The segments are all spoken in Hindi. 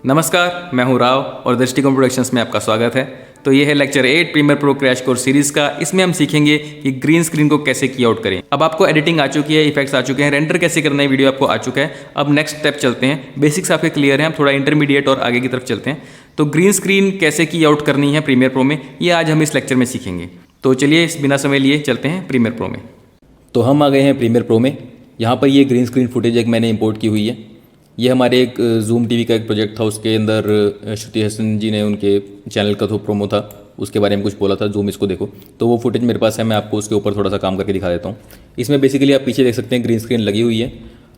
नमस्कार, मैं हूं राव और दृष्टिकोण प्रोडक्शंस में आपका स्वागत है। तो ये है lecture 8 Premiere Pro crash course series का। इसमें हम सीखेंगे कि ग्रीन स्क्रीन को कैसे की आउट करें। अब आपको एडिटिंग आ चुकी है, इफेक्ट्स आ चुके हैं, रेंडर कैसे करना है वीडियो आपको आ चुका है। अब नेक्स्ट स्टेप चलते हैं। बेसिक्स आपके क्लियर हैं, हम थोड़ा इंटरमीडिएट और आगे की तरफ चलते हैं। तो ग्रीन स्क्रीन कैसे की आउट करनी है प्रीमियर प्रो में, ये आज हम इस लेक्चर में सीखेंगे। तो चलिए इस बिना समय लिए चलते हैं प्रीमियर प्रो में। तो हम आ गए हैं प्रीमियर प्रो में। यहाँ पर ये ग्रीन स्क्रीन फुटेज एक मैंने इंपोर्ट की हुई है। ये हमारे एक जूम टीवी का एक प्रोजेक्ट था, उसके अंदर श्रुति हसन जी ने उनके चैनल का तो प्रोमो था, उसके बारे में कुछ बोला था, जूम इसको देखो। तो वो फुटेज मेरे पास है, मैं आपको उसके ऊपर थोड़ा सा काम करके दिखा देता हूँ। इसमें बेसिकली आप पीछे देख सकते हैं ग्रीन स्क्रीन लगी हुई है।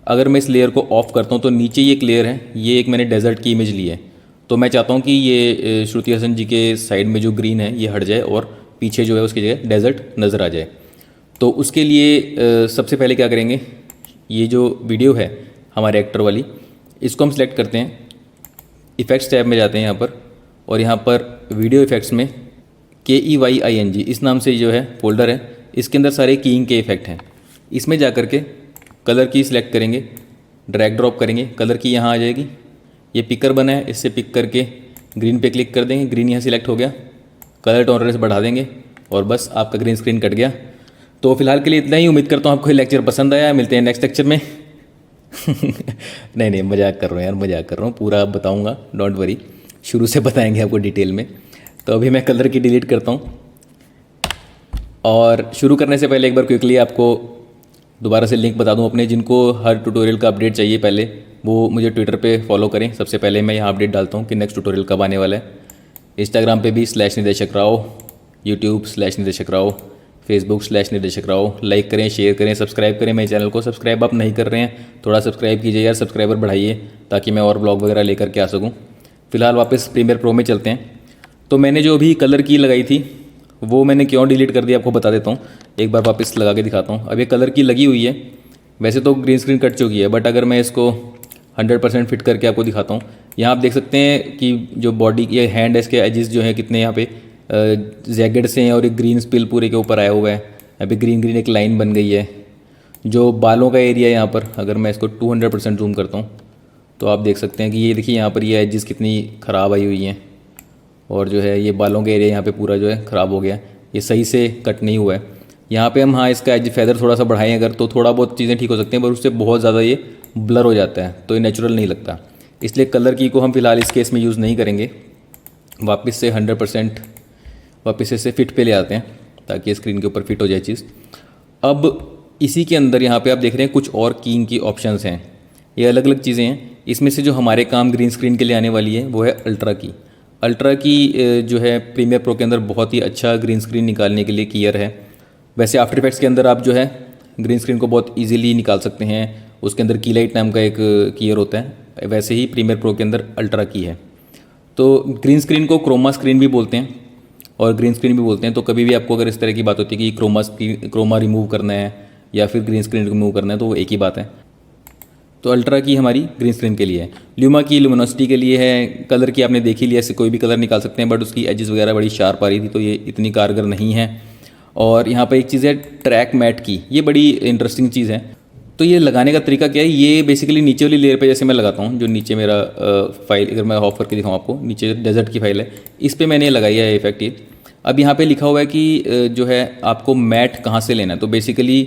अगर मैं इस लेयर को ऑफ करता हूँ तो नीचे ये एक लेयर है, ये एक मैंने डेजर्ट की इमेज ली है। तो मैं चाहता हूँ कि ये श्रुति हसन जी के साइड में जो ग्रीन है ये हट जाए और पीछे जो है उसकी जगह डेजर्ट नज़र आ जाए। तो उसके लिए सबसे पहले क्या करेंगे, ये जो वीडियो है हमारे एक्टर वाली, इसको हम सिलेक्ट करते हैं, इफ़ेक्ट्स टैब में जाते हैं यहाँ पर, और यहाँ पर वीडियो इफ़ेक्ट्स में KEYING इस नाम से जो है फोल्डर है, इसके अंदर सारे कीइंग के इफ़ेक्ट हैं। इसमें जा कर के कलर की सिलेक्ट करेंगे, ड्रैग ड्रॉप करेंगे, कलर की यहाँ आ जाएगी। ये पिकर बना है, इससे पिक करके ग्रीन पे क्लिक कर देंगे, ग्रीन यहाँ सिलेक्ट हो गया। कलर टॉलरेंस बढ़ा देंगे और बस आपका ग्रीन स्क्रीन कट गया। तो फिलहाल के लिए इतना ही। उम्मीद करता हूँ आपको ये लेक्चर पसंद आया। मिलते हैं नेक्स्ट लेक्चर में। नहीं मजाक कर रहा हूँ यार, मजाक कर रहा हूँ। पूरा बताऊँगा, डोंट वरी, शुरू से बताएंगे आपको डिटेल में। तो अभी मैं कलर की डिलीट करता हूँ। और शुरू करने से पहले एक बार क्विकली आपको दोबारा से लिंक बता दूँ अपने, जिनको हर ट्यूटोरियल का अपडेट चाहिए पहले, वो मुझे ट्विटर पे फॉलो करें। सबसे पहले मैं यहाँ अपडेट डालता हूँ कि नेक्स्ट ट्यूटोरियल कब आने वाला है। इंस्टाग्राम पे भी /निदेशक राव, यूट्यूब /निदेशक राव, फेसबुक /निदेशक राव। लाइक करें, शेयर करें, सब्सक्राइब करें मेरे चैनल को। सब्सक्राइब आप नहीं कर रहे हैं, थोड़ा सब्सक्राइब कीजिए यार, सब्सक्राइबर बढ़ाइए ताकि मैं और ब्लॉग वगैरह लेकर के आ सकूँ। फिलहाल वापस प्रीमियर प्रो में चलते हैं। तो मैंने जो अभी कलर की लगाई थी वो मैंने क्यों डिलीट कर दिया आपको बता देता हूँ। एक बार वापस लगा के दिखाता हूँ। अब ये कलर की लगी हुई है, वैसे तो ग्रीन स्क्रीन कट चुकी है, बट अगर मैं इसको 100% फिट करके आपको दिखाता हूँ, यहाँ आप देख सकते हैं कि जो बॉडी की हैंड है, इसके एजेस जो है कितने यहाँ पे जैकेट से हैं और एक ग्रीन स्पिल पूरे के ऊपर आया हुआ है। यहाँ पे ग्रीन ग्रीन एक लाइन बन गई है। जो बालों का एरिया है यहाँ पर, अगर मैं इसको 200% जूम करता हूँ तो आप देख सकते हैं कि ये देखिए यहाँ पर ये एजेस कितनी ख़राब आई हुई हैं, और जो है ये बालों का एरिया यहाँ पे पूरा जो है ख़राब हो गया, ये सही से कट नहीं हुआ है। यहाँ पे हम हाँ इसका एज फेदर थोड़ा सा बढ़ाएं अगर, तो थोड़ा बहुत चीज़ें ठीक हो सकती हैं, पर उससे बहुत ज़्यादा ये ब्लर हो जाता है, तो ये नेचुरल नहीं लगता। इसलिए कलर की को हम फिलहाल इस केस में यूज़ नहीं करेंगे। वापस से 100% वापस से फिट पे ले आते हैं ताकि स्क्रीन के ऊपर फिट हो जाए चीज़। अब इसी के अंदर यहाँ पे आप देख रहे हैं कुछ और कीइंग की ऑप्शंस हैं। ये अलग अलग चीज़ें हैं। इसमें से जो हमारे काम ग्रीन स्क्रीन के लिए आने वाली है वो है अल्ट्रा की। अल्ट्रा की जो है प्रीमियर प्रो के अंदर बहुत ही अच्छा ग्रीन स्क्रीन निकालने के लिए कीयर है। वैसे आफ्टर इफेक्ट्स के अंदर आप जो है ग्रीन स्क्रीन को बहुत ईजिली निकाल सकते हैं, उसके अंदर की लाइट नाम का एक कीयर होता है, वैसे ही प्रीमियर प्रो के अंदर अल्ट्रा की है। तो ग्रीन स्क्रीन को क्रोमा स्क्रीन भी बोलते हैं और ग्रीन स्क्रीन भी बोलते हैं। तो कभी भी आपको अगर इस तरह की बात होती है कि क्रोमा रिमूव करना है या फिर ग्रीन स्क्रीन रिमूव करना है, तो वो एक ही बात है। तो अल्ट्रा की हमारी ग्रीन स्क्रीन के लिए है, ल्यूमा की लुमिनोसिटी के लिए है। कलर की आपने देखी लिया, ऐसे कोई भी कलर निकाल सकते हैं, बट उसकी एजेस वगैरह बड़ी शार्प आ रही थी, तो ये इतनी कारगर नहीं है। और यहाँ पर एक चीज़ है ट्रैक मैट की, ये बड़ी इंटरेस्टिंग चीज़ है। तो ये लगाने का तरीका क्या है, ये बेसिकली नीचे वाली लेयर पे जैसे मैं लगाता हूँ, जो नीचे मेरा फाइल, अगर मैं ऑफ करके दिखाऊँ आपको, नीचे डेजर्ट की फाइल है, इस पर मैंने लगाई है इफेक्ट ये। अब यहाँ पे लिखा हुआ है कि जो है आपको मैट कहाँ से लेना है। तो बेसिकली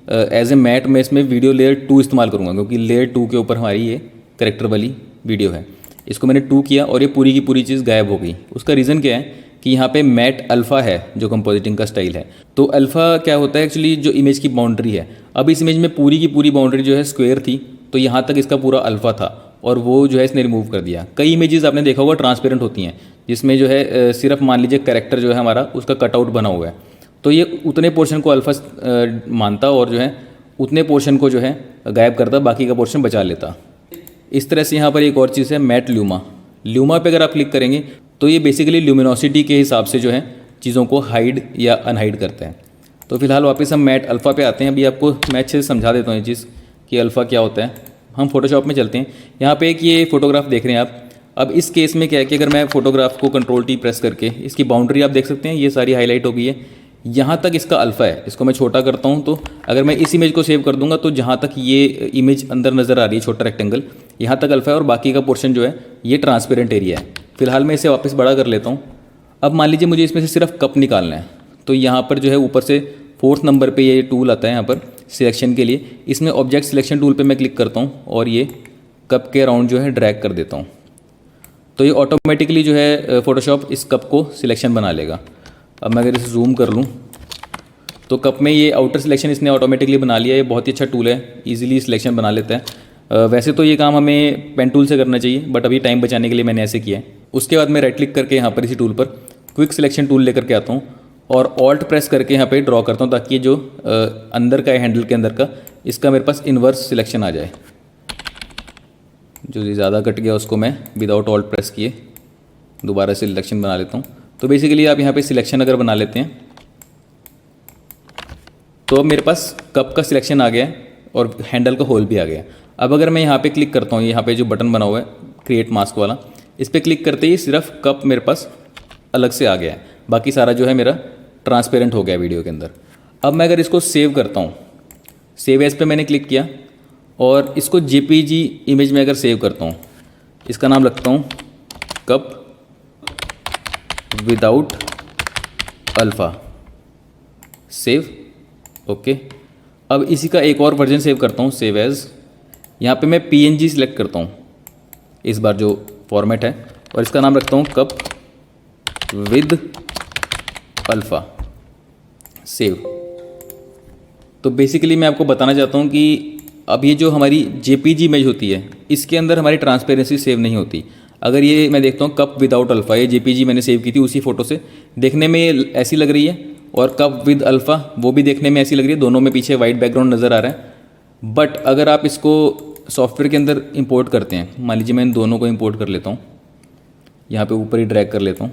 एज ए मैट मैं इसमें वीडियो लेयर 2 इस्तेमाल करूँगा, क्योंकि लेयर 2 के ऊपर हमारी ये करेक्टर वाली वीडियो है। इसको मैंने 2 किया और ये पूरी की पूरी चीज़ गायब हो गई। उसका रीज़न क्या है कि यहाँ पे मैट अल्फ़ा है, जो कंपोजिटिंग का स्टाइल है। तो अल्फ़ा क्या होता है एक्चुअली, जो इमेज की बाउंड्री है। अब इस इमेज में पूरी की पूरी बाउंड्री जो है स्क्वायर थी, तो यहाँ तक इसका पूरा अल्फ़ा था, और वो जो है इसने रिमूव कर दिया। कई इमेजेस आपने देखा होगा ट्रांसपेरेंट होती हैं, जिसमें जो है सिर्फ मान लीजिए कैरेक्टर जो है हमारा, उसका कटआउट बना हुआ है, तो ये उतने पोर्शन को अल्फ़ा मानता और जो है उतने पोर्शन को जो है गायब करता, बाकी का पोर्शन बचा लेता। इस तरह से यहाँ पर एक और चीज़ है मैट ल्यूमा। ल्यूमा पे अगर आप क्लिक करेंगे तो ये बेसिकली ल्यूमिनोसिटी के हिसाब से जो है चीज़ों को हाइड या अनहाइड करता है। तो फिलहाल वापस हम मैट अल्फ़ा पे आते हैं। अभी आपको मैं अच्छे से समझा देता हूँ ये चीज़ कि अल्फ़ा क्या होता है। हम फोटोशॉप में चलते हैं। यहाँ पे एक ये फोटोग्राफ देख रहे हैं आप। अब इस केस में क्या है कि अगर मैं फोटोग्राफ को Ctrl+T प्रेस करके इसकी बाउंड्री आप देख सकते हैं, ये सारी हाईलाइट हो गई है। यहाँ तक इसका अल्फ़ा है। इसको मैं छोटा करता हूँ, तो अगर मैं इस इमेज को सेव कर दूंगा तो जहाँ तक ये इमेज अंदर नज़र आ रही है छोटा रेक्टेंगल, यहाँ तक अल्फ़ा है और बाकी का पोर्शन जो है ये ट्रांसपेरेंट एरिया है। फिलहाल मैं इसे वापस बड़ा कर लेता हूँ। अब मान लीजिए मुझे इसमें से सिर्फ कप निकालना है, तो यहाँ पर जो है ऊपर से 4th नंबर पे ये टूल आता है यहाँ पर सिलेक्शन के लिए। इसमें ऑब्जेक्ट सिलेक्शन टूल पे मैं क्लिक करता हूँ और ये कप के अराउंड जो है ड्रैग कर देता हूँ, तो ये ऑटोमेटिकली जो है फ़ोटोशॉप इस कप को सिलेक्शन बना लेगा। अब मैं अगर इसे जूम कर लूँ तो कप में ये आउटर सिलेक्शन इसने ऑटोमेटिकली बना लिया। ये बहुत ही अच्छा टूल है, ईजिली सिलेक्शन बना लेता है। वैसे तो ये काम हमें पेन टूल से करना चाहिए, बट अभी टाइम बचाने के लिए मैंने ऐसे किया है। उसके बाद मैं राइट क्लिक करके यहाँ पर इसी टूल पर क्विक सिलेक्शन टूल लेकर के आता हूँ और ऑल्ट प्रेस करके यहाँ पे ड्रॉ करता हूँ, ताकि जो अंदर का है हैंडल के अंदर का, इसका मेरे पास इन्वर्स सिलेक्शन आ जाए। जो ज़्यादा कट गया उसको मैं विदाउट ऑल्ट प्रेस किए दोबारा से सिलेक्शन बना लेता हूँ। तो बेसिकली आप यहाँ पे सिलेक्शन अगर बना लेते हैं तो अब मेरे पास कप का सिलेक्शन आ गया है और हैंडल का होल भी आ गया। अब अगर मैं यहाँ पे क्लिक करता हूँ, यहाँ पे जो बटन बना हुआ है क्रिएट मास्क वाला, इस पर क्लिक करते ही सिर्फ कप मेरे पास अलग से आ गया है, बाकी सारा जो है मेरा ट्रांसपेरेंट हो गया वीडियो के अंदर। अब मैं अगर इसको सेव करता हूँ, सेव एज पे मैंने क्लिक किया और इसको जेपीजी इमेज में अगर सेव करता हूँ, इसका नाम रखता हूँ cup without alpha, save. Okay, अब इसी का एक और वर्जन सेव करता हूँ, सेव एज। यहाँ पे मैं पीएनजी सिलेक्ट करता हूँ इस बार जो फॉर्मेट है, और इसका नाम रखता हूँ कप विद अल्फ़ा, सेव। तो बेसिकली मैं आपको बताना चाहता हूँ कि अब ये जो हमारी जेपीजी इमेज होती है, इसके अंदर हमारी ट्रांसपेरेंसी सेव नहीं होती। अगर ये मैं देखता हूँ कप विदाउट अल्फ़ा, ये जेपीजी मैंने सेव की थी उसी फ़ोटो से, देखने में ये ऐसी लग रही है, और कप विद अल्फ़ा वो भी देखने में ऐसी लग रही है, दोनों में पीछे वाइट बैकग्राउंड नज़र आ रहा है। बट अगर आप इसको सॉफ्टवेयर के अंदर इंपोर्ट करते हैं, मान लीजिए मैं इन दोनों को इंपोर्ट कर लेता हूँ, यहाँ पे ऊपर ही ड्रैग कर लेता हूँ,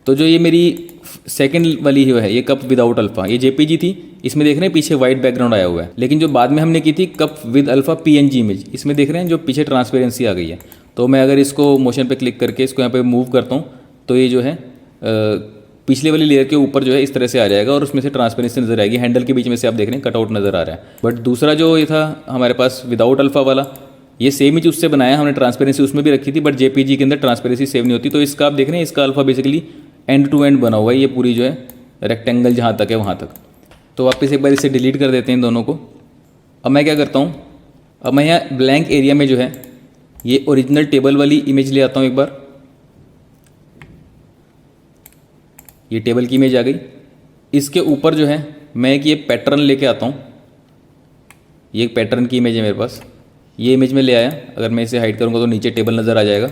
तो जो ये मेरी सेकंड वाली है ये कप विदाउट अल्फ़ा, ये जेपीजी थी, इसमें देख रहे हैं पीछे वाइट बैकग्राउंड आया हुआ है। लेकिन जो बाद में हमने की थी cup with alpha PNG image, इसमें देख रहे हैं जो पीछे ट्रांसपेरेंसी आ गई है। तो मैं अगर इसको मोशन पे क्लिक करके इसको यहाँ पे मूव करता हूँ, तो ये जो है पिछले वाली लेयर के ऊपर जो है इस तरह से आ जाएगा और उसमें से ट्रांसपेरेंसी नजर आएगी। हैंडल के बीच में से आप देख रहे हैं कटआउट नज़र आ रहा है। बट दूसरा जो ये था हमारे पास विदाउट अल्फ़ा वाला, ये सेम ही उससे बनाया हमने, ट्रांसपेरेंसी उसमें भी रखी थी, बट जेपीजी के अंदर ट्रांसपेरेंसी सेव नहीं होती। तो इसका आप देख रहे हैं, इसका alpha basically end to end बना हुआ है, ये पूरी जो है रेक्टेंगल जहाँ तक है वहाँ तक। तो वापस एक बार इसे डिलीट कर देते हैं इन दोनों को। अब मैं क्या करता हूँ, अब मैं यहाँ ब्लैंक एरिया में जो है ये ओरिजिनल टेबल वाली इमेज ले आता हूँ एक बार। ये टेबल की इमेज आ गई। इसके ऊपर जो है मैं एक ये पैटर्न लेके आता हूँ, ये एक पैटर्न की इमेज है मेरे पास, ये इमेज में ले आया। अगर मैं इसे हाइड करूँगा तो नीचे टेबल नज़र आ जाएगा।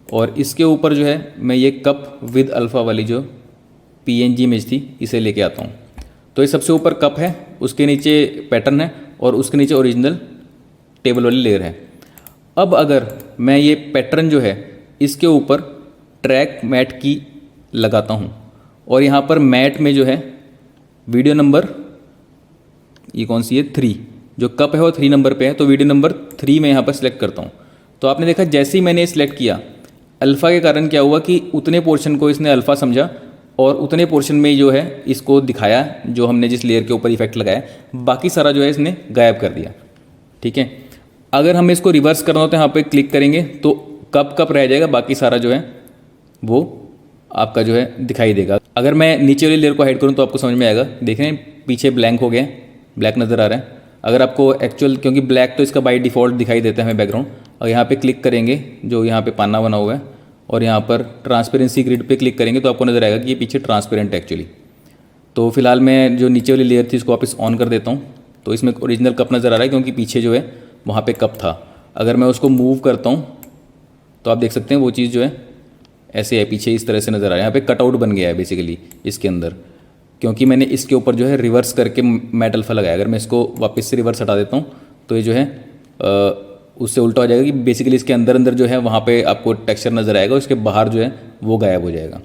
और इसके ऊपर जो है मैं ये कप विद अल्फ़ा वाली जो पीएनजी इमेज थी इसे लेके आता हूँ। तो ये सबसे ऊपर कप है, उसके नीचे पैटर्न है और उसके नीचे ओरिजिनल टेबल वाली लेयर है। अब अगर मैं ये पैटर्न जो है इसके ऊपर ट्रैक मैट की लगाता हूँ और यहाँ पर मैट में जो है वीडियो नंबर, ये कौन सी है, 3, जो कप है वो 3 नंबर पे है, तो वीडियो नंबर 3 में यहाँ पर सिलेक्ट करता हूँ। तो आपने देखा जैसे ही मैंने सिलेक्ट किया, अल्फ़ा के कारण क्या हुआ कि उतने पोर्शन को इसने अल्फ़ा समझा और उतने पोर्शन में जो है इसको दिखाया जो हमने जिस लेयर के ऊपर इफेक्ट लगाया, बाकी सारा जो है इसने गायब कर दिया। ठीक है, अगर हमें इसको रिवर्स करना हो तो यहाँ पे क्लिक करेंगे तो कप रह जाएगा, बाकी सारा जो है वो आपका जो है दिखाई देगा। अगर मैं नीचे वाली लेयर को हाइड करूँ तो आपको समझ में आएगा। देख रहे हैं पीछे ब्लैंक हो गया, ब्लैक नज़र आ रहा है। अगर आपको एक्चुअल, क्योंकि ब्लैक तो इसका बाय डिफ़ॉल्ट दिखाई देता है हमें बैकग्राउंड, और यहाँ पे क्लिक करेंगे जो यहाँ पे पाना बना हुआ है और यहाँ पर ट्रांसपेरेंसी ग्रिड पे क्लिक करेंगे तो आपको नज़र आएगा कि ये पीछे ट्रांसपेरेंट है एक्चुअली। तो फिलहाल मैं जो नीचे वाली लेयर थी इसको वापस ऑन कर देता हूँ। तो इसमें ओरिजिनल कप नज़र आ रहा है क्योंकि पीछे जो है वहाँ पे कप था। अगर मैं उसको मूव करता हूँ तो आप देख सकते हैं वो चीज़ जो है ऐसे है, पीछे इस तरह से नज़र आ रहा है। यहाँ पे कटआउट बन गया है बेसिकली इसके अंदर, क्योंकि मैंने इसके ऊपर जो है रिवर्स करके मैट अल्फ़ा लगाया। अगर मैं इसको वापस से रिवर्स हटा देता हूँ तो ये जो है उससे उल्टा हो जाएगा कि बेसिकली इसके अंदर अंदर जो है वहाँ पे आपको टेक्सचर नज़र आएगा, उसके बाहर जो है वो गायब हो जाएगा।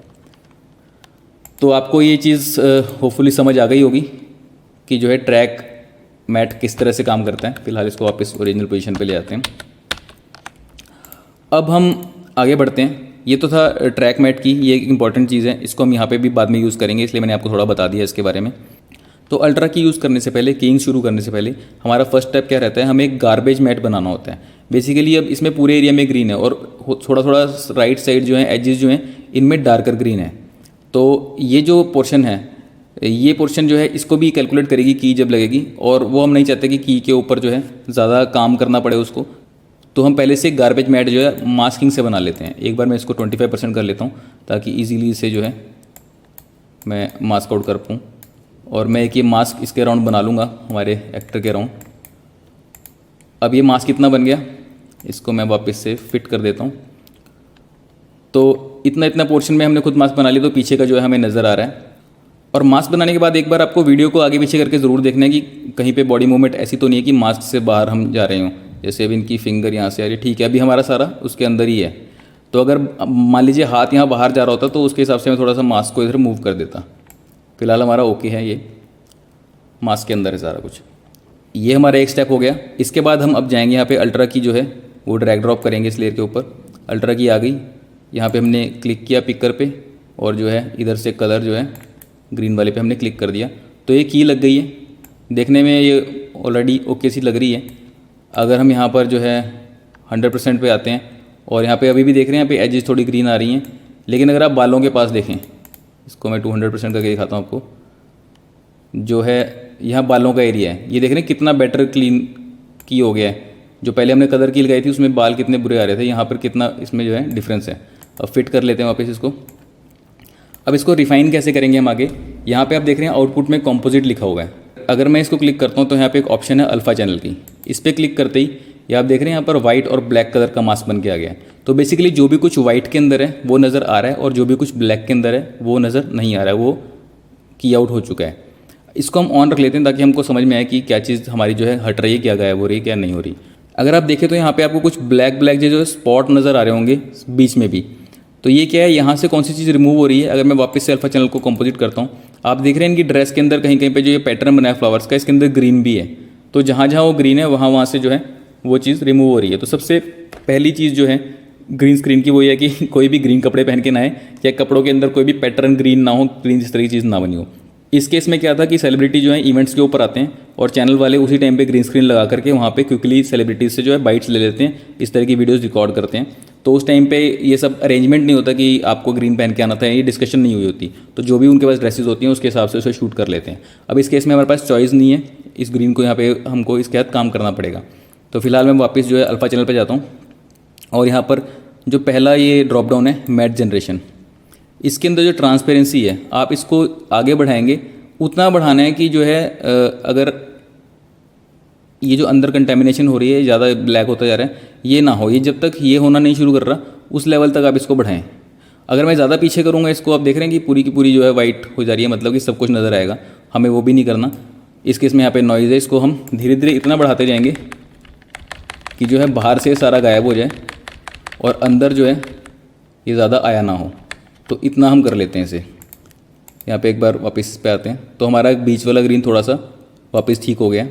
तो आपको ये चीज़ होपफुली समझ आ गई होगी कि जो है ट्रैक मैट किस तरह से काम करता है। फिलहाल इसको वापस ओरिजिनल पोजीशन पे ले आते हैं। अब हम आगे बढ़ते हैं। ये तो था ट्रैक मैट की, ये एक इंपॉर्टेंट चीज़ है, इसको हम यहाँ पे भी बाद में यूज़ करेंगे, इसलिए मैंने आपको थोड़ा बता दिया इसके बारे में। तो अल्ट्रा की यूज़ करने से पहले, कीइंग शुरू करने से पहले हमारा फर्स्ट स्टेप क्या रहता है, हमें एक गार्बेज मैट बनाना होता है। बेसिकली अब इसमें पूरे एरिया में ग्रीन है और थोड़ा थोड़ा राइट साइड जो है, एजेस जो हैं, इनमें डार्कर ग्रीन है। तो ये जो पोर्शन है, ये पोर्शन जो है इसको भी कैलकुलेट करेगी की जब लगेगी, और वो हम नहीं चाहते कि की के ऊपर जो है ज़्यादा काम करना पड़े उसको। तो हम पहले से गार्बेज मैट जो है मास्किंग से बना लेते हैं। एक बार मैं इसको 25% कर लेता हूँ ताकि इजीली इसे जो है मैं मास्क आउट कर पाऊँ। और मैं एक ये मास्क इसके अराउंड बना लूँगा, हमारे एक्टर के अराउंड। अब ये मास्क कितना बन गया, इसको मैं वापस से फिट कर देता हूँ। तो इतना इतना पोर्शन में हमने खुद मास्क बना लिया, तो पीछे का जो है हमें नज़र आ रहा है। और मास्क बनाने के बाद एक बार आपको वीडियो को आगे पीछे करके ज़रूर देखना है कि कहीं पे बॉडी मूवमेंट ऐसी तो नहीं है कि मास्क से बाहर हम जा रहे हों। जैसे अभी इनकी फिंगर यहाँ से आ रही है, ठीक है, अभी हमारा सारा उसके अंदर ही है। तो अगर मान लीजिए हाथ यहाँ बाहर जा रहा होता तो उसके हिसाब से मैं थोड़ा सा मास्क को इधर मूव कर देता। फिलहाल हमारा ओके है, ये मास्क के अंदर है सारा कुछ। ये हमारा एक स्टेप हो गया। इसके बाद हम अब जाएंगे यहाँ पे अल्ट्रा की जो है वो ड्रैग ड्रॉप करेंगे इस लेयर के ऊपर। अल्ट्रा की आ गई, यहाँ पे हमने क्लिक किया पिकर पे, और जो है इधर से कलर जो है ग्रीन वाले पे हमने क्लिक कर दिया। तो ये की लग गई है, देखने में ये ऑलरेडी ओके सी लग रही है। अगर हम यहाँ पर जो है 100% पे आते हैं, और यहाँ पे अभी भी देख रहे हैं यहाँ पे एजेस थोड़ी ग्रीन आ रही हैं, लेकिन अगर आप बालों के पास देखें, इसको मैं 200% करके दिखाता हूँ आपको, जो है यहाँ बालों का एरिया है, ये देख रहे हैं कितना बेटर क्लीन की हो गया है। जो पहले हमने कलर की लगाई थी उसमें बाल कितने बुरे आ रहे थे, यहाँ पर कितना इसमें जो है डिफरेंस है। अब फिट कर लेते हैं वापस इसको। अब इसको रिफाइन कैसे करेंगे हम आगे, यहाँ पे आप देख रहे हैं आउटपुट में कॉम्पोजिट लिखा हुआ है। अगर मैं इसको क्लिक करता हूँ तो यहाँ पे एक ऑप्शन है अल्फ़ा चैनल की, इस पर क्लिक करते ही ये आप देख रहे हैं यहाँ पर वाइट और ब्लैक कलर का मास्क बन के आ गया है। तो बेसिकली जो भी कुछ वाइट के अंदर है वो नज़र आ रहा है, और जो भी कुछ ब्लैक के अंदर है वो नज़र नहीं आ रहा है, वो की आउट हो चुका है। इसको हम ऑन रख लेते हैं ताकि हमको समझ में आए कि क्या चीज़ हमारी जो है हट रही है, क्या गायब हो रही है, क्या नहीं हो रही। अगर आप देखें तो यहाँ पे आपको कुछ ब्लैक ब्लैक जो स्पॉट नज़र आ रहे होंगे बीच में भी, तो ये क्या है, यहाँ से कौन सी चीज़ रिमूव हो रही है। अगर मैं वापस से अल्फा चैनल को कंपोजिट करता हूँ, आप देख रहे हैं इनकी ड्रेस के अंदर कहीं कहीं पे जो ये पैटर्न बना है फ्लावर्स का, इसके अंदर ग्रीन भी है। तो जहाँ जहाँ वो ग्रीन है वहाँ से जो है वो चीज़ रिमूव हो रही है। तो सबसे पहली चीज़ जो है ग्रीन स्क्रीन की वो ये है कि कोई भी ग्रीन कपड़े पहन के ना आए, या कपड़ों के अंदर कोई भी पैटर्न ग्रीन ना हो, ग्रीन इस तरह की चीज़ ना बनी हो। इस केस में क्या था कि सेलिब्रिटी जो है इवेंट्स के ऊपर आते हैं, और चैनल वाले उसी टाइम पे ग्रीन स्क्रीन लगा करके वहाँ पे क्विकली सेलिब्रिटीज से जो है बाइट्स ले लेते हैं, इस तरह की वीडियोस रिकॉर्ड करते हैं। तो उस टाइम पे ये सब अरेंजमेंट नहीं होता कि आपको ग्रीन पहन के आना था, ये डिस्कशन नहीं हुई होती। तो जो भी उनके पास ड्रेसेस होती हैं उसके हिसाब से उसे शूट कर लेते हैं। अब इस केस में हमारे पास चॉइस नहीं है, इस ग्रीन को यहाँ पे हमको इसके साथ काम करना पड़ेगा। तो फिलहाल मैं वापस जो है अल्फा चैनल पर जाता हूँ, और यहाँ पर जो पहला ये ड्रॉप डाउन है मैट जनरेशन, इसके अंदर जो ट्रांसपेरेंसी है आप इसको आगे बढ़ाएंगे, उतना बढ़ाना है कि जो है अगर ये जो अंदर कंटेमिनेशन हो रही है, ज़्यादा ब्लैक होता जा रहा है, ये ना हो। ये जब तक ये होना नहीं शुरू कर रहा उस लेवल तक आप इसको बढ़ाएं। अगर मैं ज़्यादा पीछे करूँगा इसको, आप देख रहे हैं कि पूरी की पूरी जो है वाइट हो जा रही है, मतलब कि सब कुछ नज़र आएगा, हमें वो भी नहीं करना। इस केस में यहाँ पे नॉइज़ है, इसको हम धीरे धीरे इतना बढ़ाते जाएंगे कि जो है बाहर से सारा गायब हो जाए और अंदर जो है ये ज़्यादा आया ना हो। तो इतना हम कर लेते हैं इसे। यहाँ पे एक बार वापस पे आते हैं, तो हमारा बीच वाला ग्रीन थोड़ा सा वापस ठीक हो गया।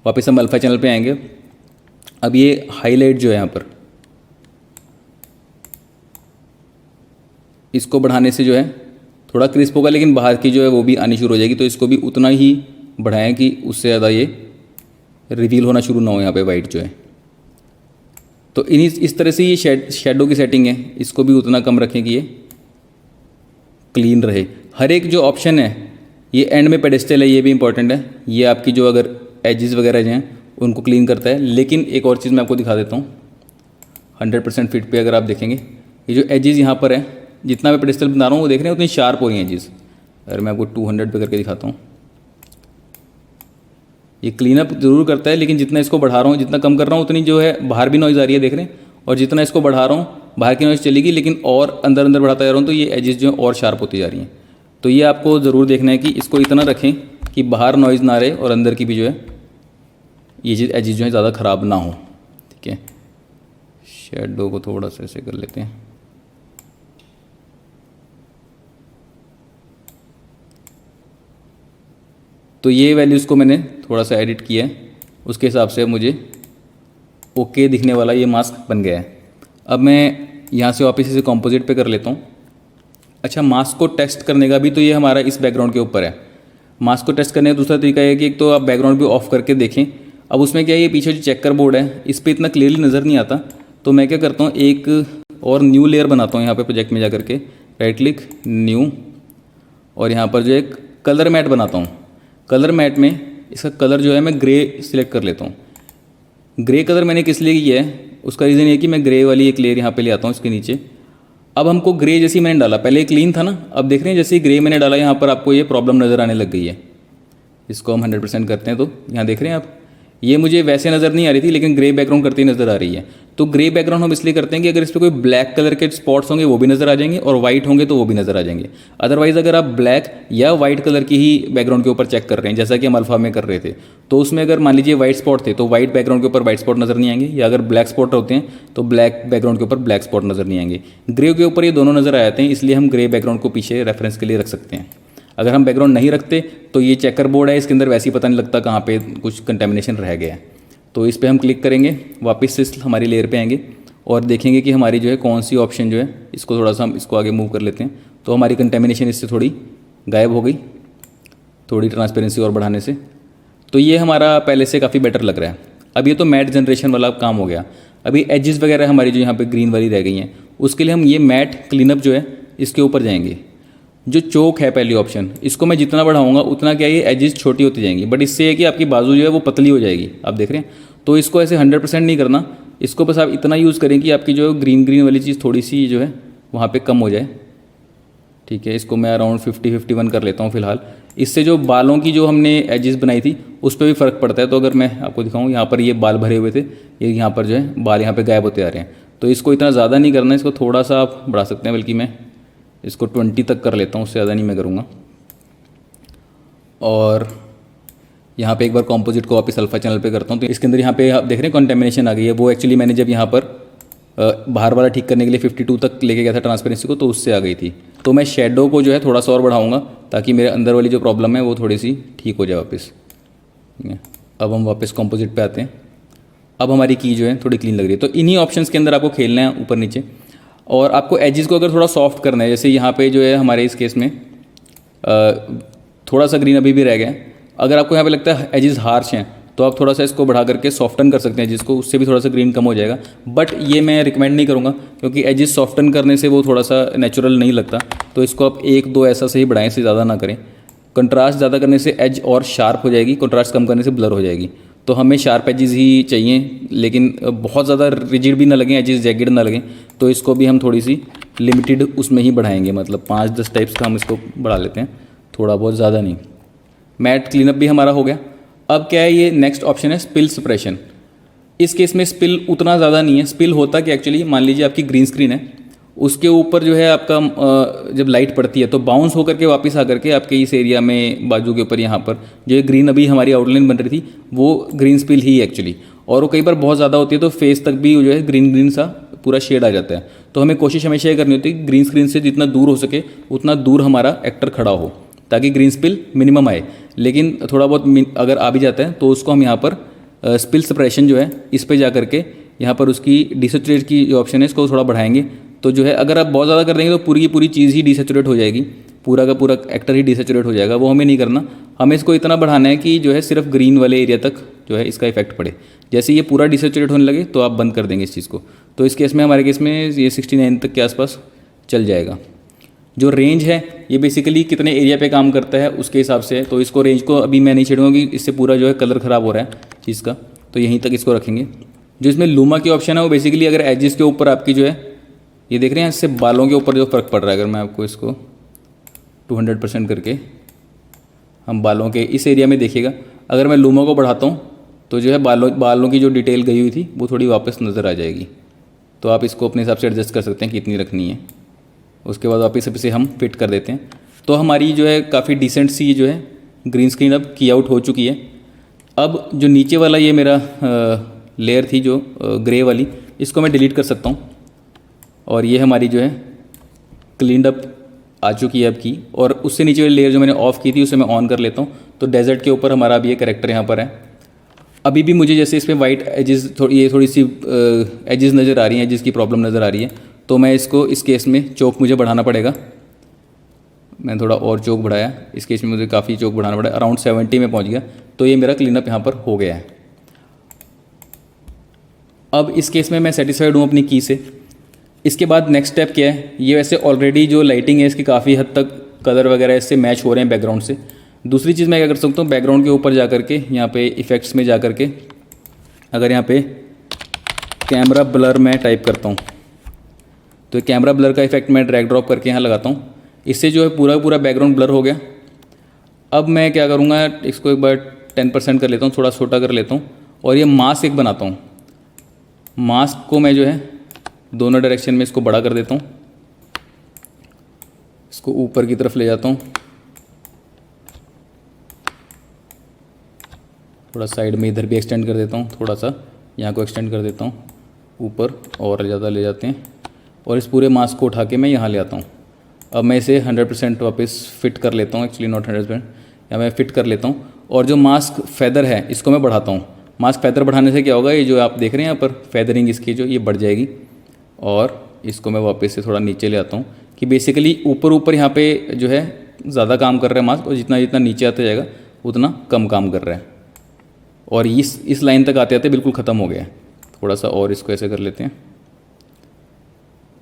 वापस हम अल्फ़ा चैनल पे आएंगे। अब ये हाईलाइट जो है यहाँ पर, इसको बढ़ाने से जो है थोड़ा क्रिस्प होगा, लेकिन बाहर की जो है वो भी आनी शुरू हो जाएगी। तो इसको भी उतना ही बढ़ाएं कि उससे ज़्यादा ये रिवील होना शुरू ना हो यहाँ पे वाइट जो है। तो इस तरह से ये शेडो की सेटिंग है, इसको भी उतना कम रखें कि ये क्लीन रहे। हर एक जो ऑप्शन है, ये एंड में पेडेस्टल है, ये भी इंपॉर्टेंट है। ये आपकी जो अगर एजेस वगैरह जो हैं उनको क्लीन करता है। लेकिन एक और चीज़ मैं आपको दिखा देता हूँ, 100% फिट पे अगर आप देखेंगे, ये जो एजेस यहाँ पर है, जितना मैं पेडेस्टल बना रहा हूँ वो देख रहे हैं उतनी शार्प हो रही हैं एजेस। अगर मैं आपको 200 पे करके दिखाता हूँ, ये क्लीन अप जरूर करता है, लेकिन जितना इसको बढ़ा रहा हूँ, जितना कम कर रहा हूँ, उतनी जो है बाहर भी नॉइज़ आ रही है, देख रहे हैं। और जितना इसको बढ़ा रहा हूँ बाहर की नॉइज़ चलेगी, लेकिन और अंदर अंदर बढ़ाता जा रहा हूँ तो ये एजेस जो है और शार्प होती जा रही हैं। तो ये आपको ज़रूर देखना है कि इसको इतना रखें कि बाहर नॉइज़ ना रहे और अंदर की भी जो है ये चीज़ एजेस जो है ज़्यादा ख़राब ना हो। ठीक है, शेडो को थोड़ा सा ऐसे कर लेते हैं। तो ये वैल्यूज़ को मैंने थोड़ा सा एडिट किया है, उसके हिसाब से मुझे ओके दिखने वाला ये मास्क बन गया है। अब मैं यहाँ से वापस इसे कंपोजिट पे कर लेता हूँ। अच्छा, मास्क को टेस्ट करने का भी तो ये हमारा इस बैकग्राउंड के ऊपर है। मास्क को टेस्ट करने का दूसरा तरीका है कि एक तो आप बैकग्राउंड भी ऑफ करके देखें। अब उसमें क्या है, ये पीछे जो चेकर बोर्ड है इस पर इतना क्लियरली नज़र नहीं आता, तो मैं क्या करता हूँ, एक और न्यू लेयर बनाता हूँ यहाँ पे प्रोजेक्ट में जा करके, राइट क्लिक न्यू, और यहाँ पर जो एक कलर मैट बनाता हूँ। कलर मैट में इसका कलर जो है मैं ग्रे सिलेक्ट कर लेता हूँ। ग्रे कलर मैंने किस लिए किया है, उसका रीज़न ये कि मैं ग्रे वाली एक लेयर यहाँ पे ले आता हूँ इसके नीचे। अब हमको ग्रे जैसी मैंने डाला, पहले क्लीन था ना, अब देख रहे हैं जैसे ग्रे मैंने डाला यहाँ पर आपको ये प्रॉब्लम नज़र आने लग गई है। इसको हम 100% करते हैं तो यहाँ देख रहे हैं आप, ये मुझे वैसे नज़र नहीं आ रही थी लेकिन ग्रे बैकग्राउंड करते ही नज़र आ रही है। तो ग्रे बैकग्राउंड हम इसलिए करते हैं कि अगर इस पर कोई ब्लैक कलर के स्पॉट्स होंगे वो भी नज़र आ जाएंगे, और वाइट होंगे तो वो भी नज़र आ जाएंगे। अदरवाइज़ अगर आप ब्लैक या वाइट कलर की ही बैकग्राउंड के ऊपर चेक कर रहे हैं, जैसा कि हम अल्फा में कर रहे थे, तो उसमें अगर मान लीजिए वाइट स्पॉट थे तो वाइट बैकग्राउंड के ऊपर वाइट स्पॉट नज़र नहीं आएंगे, या अगर ब्लैक स्पॉट होते हैं तो ब्लैक बैकग्राउंड के ऊपर ब्लैक स्पॉट नज़र नहीं आएंगे। ग्रे के ऊपर ये दोनों नज़र आ जाते हैं, इसलिए हम ग्रे बैकग्राउंड को पीछे रेफरेंस के लिए रख सकते हैं। अगर हम बैकग्राउंड नहीं रखते तो ये चेकर बोर्ड है, इसके अंदर वैसे ही पता नहीं लगता कहाँ पे कुछ कंटेमिनेशन रह गया है। तो इस पर हम क्लिक करेंगे, वापस से हमारी लेयर पे आएंगे और देखेंगे कि हमारी जो है कौन सी ऑप्शन जो है, इसको थोड़ा सा हम इसको आगे मूव कर लेते हैं, तो हमारी कंटेमिनेशन इससे थोड़ी गायब हो गई, थोड़ी ट्रांसपेरेंसी और बढ़ाने से। तो ये हमारा पहले से काफ़ी बेटर लग रहा है। अब ये तो मैट जनरेशन वाला काम हो गया। अभी एजेस वगैरह हमारी जो यहाँ पे ग्रीन वाली रह गई हैं, उसके लिए हम ये मैट क्लीनअप जो है इसके ऊपर जाएंगे। जो चोक है पहली ऑप्शन, इसको मैं जितना बढ़ाऊंगा उतना क्या ये एजेस छोटी होती जाएंगी, बट इससे है कि आपकी बाजू जो है वो पतली हो जाएगी, आप देख रहे हैं। तो इसको ऐसे 100% नहीं करना, इसको बस आप इतना यूज़ करें कि आपकी जो ग्रीन ग्रीन वाली चीज़ थोड़ी सी जो है वहाँ पे कम हो जाए। ठीक है, इसको मैं अराउंड 50-51 कर लेता हूँ फ़िलहाल। इससे जो बालों की जो हमने एजेस बनाई थी उस पर भी फ़र्क पड़ता है। तो अगर मैं आपको दिखाऊँ, यहाँ पर ये बाल भरे हुए थे, ये यहाँ पर जो है बाल यहाँ पर गायब होते आ रहे हैं। तो इसको इतना ज़्यादा नहीं करना, इसको थोड़ा सा आप बढ़ा सकते हैं, बल्कि मैं इसको 20 तक कर लेता हूँ, उससे ज़्यादा नहीं मैं करूँगा। और यहाँ पे एक बार कॉम्पोजिट को वापस अल्फा चैनल पे करता हूँ, तो इसके अंदर यहाँ पे आप देख रहे हैं कंटेमिनेशन आ गई है। वो एक्चुअली मैंने जब यहाँ पर बाहर वाला ठीक करने के लिए 52 तक लेके गया था ट्रांसपेरेंसी को, तो उससे आ गई थी। तो मैं शेडो को जो है थोड़ा सा और बढ़ाऊँगा ताकि मेरे अंदर वाली जो प्रॉब्लम है वो थोड़ी सी ठीक हो जाए वापस। अब हम वापस कॉम्पोजिट पे आते हैं। अब हमारी की जो है थोड़ी क्लीन लग रही है। तो इन्हीं ऑप्शंस के अंदर आपको खेलना है ऊपर नीचे, और आपको एजेस को अगर थोड़ा सॉफ्ट करना है, जैसे यहाँ पे जो है हमारे इस केस में थोड़ा सा ग्रीन अभी भी रह गया है। अगर आपको यहाँ पे लगता है एजेस हार्श हैं तो आप थोड़ा सा इसको बढ़ा करके सॉफ्टन कर सकते हैं एजेस को, उससे भी थोड़ा सा ग्रीन कम हो जाएगा। बट ये मैं रिकमेंड नहीं करूँगा, क्योंकि एजेस सॉफ्टन करने से वो थोड़ा सा नेचुरल नहीं लगता। तो इसको आप 1-2 ऐसा से ही बढ़ाएं, से ज़्यादा ना करें। कंट्रास्ट ज़्यादा करने से एज और शार्प हो जाएगी, कंट्रास्ट कम करने से ब्लर हो जाएगी। तो हमें शार्प एजेस ही चाहिए, लेकिन बहुत ज़्यादा रिजिड भी ना लगें, एजेस जैगेड ना लगें। तो इसको भी हम थोड़ी सी लिमिटेड उसमें ही बढ़ाएंगे, मतलब 5-10 टाइप्स का हम इसको बढ़ा लेते हैं, थोड़ा बहुत, ज़्यादा नहीं। मैट क्लीनअप भी हमारा हो गया। अब क्या है, ये नेक्स्ट ऑप्शन है स्पिल सप्रेशन। इस केस में स्पिल उतना ज़्यादा नहीं है। स्पिल होता कि एक्चुअली मान लीजिए आपकी ग्रीन स्क्रीन है, उसके ऊपर जो है आपका जब लाइट पड़ती है तो बाउंस होकर के वापस आकर के आपके इस एरिया में बाजू के ऊपर यहाँ पर जो ग्रीन अभी हमारी आउटलाइन बन रही थी वो ग्रीन स्पिल ही एक्चुअली। और वो कई बार बहुत ज़्यादा होती है तो फेस तक भी जो है ग्रीन ग्रीन सा पूरा शेड आ जाता है। तो हमें कोशिश हमेशा ये करनी होती है कि ग्रीन स्क्रीन से जितना दूर हो सके उतना दूर हमारा एक्टर खड़ा हो, ताकि ग्रीन स्पिल मिनिमम आए। लेकिन थोड़ा बहुत अगर आ भी जाता है तो उसको हम यहाँ पर स्पिल सप्रेशन जो है इस पे जा करके यहाँ पर उसकी डिसेचुरेट की जो ऑप्शन है इसको थोड़ा बढ़ाएंगे। तो जो है अगर आप बहुत ज़्यादा कर देंगे तो पूरी की पूरी चीज़ ही डिसेचुरेट हो जाएगी, पूरा का पूरा एक्टर ही डिसेचुरेट हो जाएगा। वो हमें नहीं करना, हमें इसको इतना बढ़ाना है कि जो है सिर्फ ग्रीन वाले एरिया तक जो है इसका इफेक्ट पड़े। जैसे ये पूरा डिसेचुरेट होने लगे तो आप बंद कर देंगे इस चीज़ को। तो इस केस में, हमारे केस में ये 69 तक के आसपास चल जाएगा। जो रेंज है ये बेसिकली कितने एरिया पे काम करता है उसके हिसाब से है। तो इसको रेंज को अभी मैं नहीं छेड़ूंगा कि इससे पूरा जो है कलर ख़राब हो रहा है चीज़ का, तो यहीं तक इसको रखेंगे। जो इसमें लूमा की ऑप्शन है वो बेसिकली अगर एजेस के ऊपर आपकी जो है ये देख रहे हैं, इससे बालों के ऊपर जो फ़र्क पड़ रहा है, अगर मैं आपको इसको 200% करके हम बालों के इस एरिया में देखिएगा, अगर मैं लूमा को बढ़ाता हूँ तो जो है बालों की जो डिटेल गई हुई थी वो थोड़ी वापस नज़र आ जाएगी। तो आप इसको अपने हिसाब से एडजस्ट कर सकते हैं कि कितनी रखनी है। उसके बाद वापस इसे हम फिट कर देते हैं। तो हमारी जो है काफ़ी डिसेंट सी जो है ग्रीन स्क्रीन अब की आउट हो चुकी है। अब जो नीचे वाला ये मेरा लेयर थी जो ग्रे वाली, इसको मैं डिलीट कर सकता हूँ और ये हमारी जो है क्लीनड अप आ चुकी है अब की। और उससे नीचे वाली लेयर जो मैंने ऑफ़ की थी उसे मैं ऑन कर लेता हूँ। तो डेजर्ट के ऊपर हमारा अभी ये कैरेक्टर यहाँ पर है। अभी भी मुझे जैसे इसमें वाइट एजेस थोड़ी सी एजेस नज़र आ रही हैं, एजेस की प्रॉब्लम नज़र आ रही है। तो मैं इसको इस केस में चौक मुझे बढ़ाना पड़ेगा। मैंने थोड़ा और चौक बढ़ाया, इस केस में मुझे काफ़ी चौक बढ़ाना पड़ा, अराउंड 70 में पहुंच गया। तो ये मेरा क्लीनअप यहाँ पर हो गया है। अब इस केस में मैं सेटिस्फाइड हूँ अपनी की से। इसके बाद नेक्स्ट स्टेप क्या है, ये वैसे ऑलरेडी जो लाइटिंग है इसकी काफ़ी हद तक कलर वगैरह इससे मैच हो रहे हैं बैकग्राउंड से। दूसरी चीज़ मैं क्या कर सकता हूँ, बैकग्राउंड के ऊपर जा करके यहाँ पे इफ़ेक्ट्स में जा करके अगर यहाँ पे कैमरा ब्लर मैं टाइप करता हूँ तो कैमरा ब्लर का इफेक्ट मैं ड्रैग ड्रॉप करके यहाँ लगाता हूँ। इससे जो है पूरा पूरा बैकग्राउंड ब्लर हो गया। अब मैं क्या करूँगा, इसको एक बार 10% कर लेता हूँ, थोड़ा छोटा कर लेता हूँ और ये मास्क एक बनाता हूँ। मास्क को मैं जो है दोनों डायरेक्शन में इसको बड़ा कर देता हूँ, इसको ऊपर की तरफ ले जाता हूँ, थोड़ा साइड में इधर भी एक्सटेंड कर देता हूँ, थोड़ा सा यहाँ को एक्सटेंड कर देता हूँ ऊपर और ज़्यादा ले जाते हैं और इस पूरे मास्क को उठा के मैं यहाँ ले आता हूँ। अब मैं इसे 100% वापस फिट कर लेता हूँ, एक्चुअली नॉट 100%, या मैं फिट कर लेता हूँ और जो मास्क फैदर है इसको मैं बढ़ाता हूँ। मास्क फैदर बढ़ाने से क्या होगा, ये जो आप देख रहे हैं यहाँ पर फैदरिंग इसकी जो ये बढ़ जाएगी और इसको मैं वापस से थोड़ा नीचे ले आता हूँ कि बेसिकली ऊपर ऊपर यहाँ पे जो है ज़्यादा काम कर रहा है मास्क और जितना जितना नीचे आता जाएगा उतना कम काम कर रहा है और इस लाइन तक आते आते बिल्कुल ख़त्म हो गया है। थोड़ा सा और इसको ऐसे कर लेते हैं।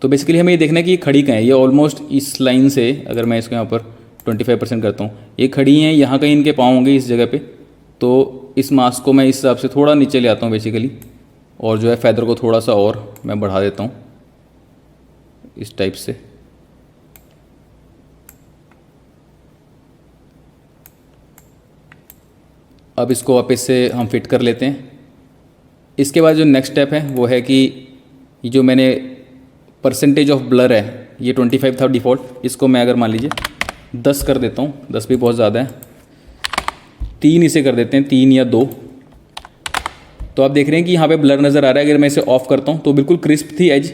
तो बेसिकली हमें ये देखना है कि ये खड़ी कहाँ है। ये ऑलमोस्ट इस लाइन से अगर मैं इसको यहाँ पर 25% करता हूँ, ये खड़ी हैं, यहाँ कहीं इनके पाँव होंगे इस जगह पे। तो इस मास्क को मैं इस हिसाब से थोड़ा नीचे ले आता हूँ बेसिकली और जो है फैदर को थोड़ा सा और मैं बढ़ा देता हूँ इस टाइप से। अब इसको वापस से हम फिट कर लेते हैं। इसके बाद जो नेक्स्ट स्टेप है वो है कि ये जो मैंने परसेंटेज ऑफ ब्लर है ये 25 था डिफ़ॉल्ट, इसको मैं अगर मान लीजिए 10 कर देता हूँ, 10 भी बहुत ज़्यादा है, 3 इसे कर देते हैं, 3 या 2। तो आप देख रहे हैं कि यहाँ पे ब्लर नज़र आ रहा है। अगर मैं इसे ऑफ़ करता हूँ तो बिल्कुल क्रिस्प थी एज,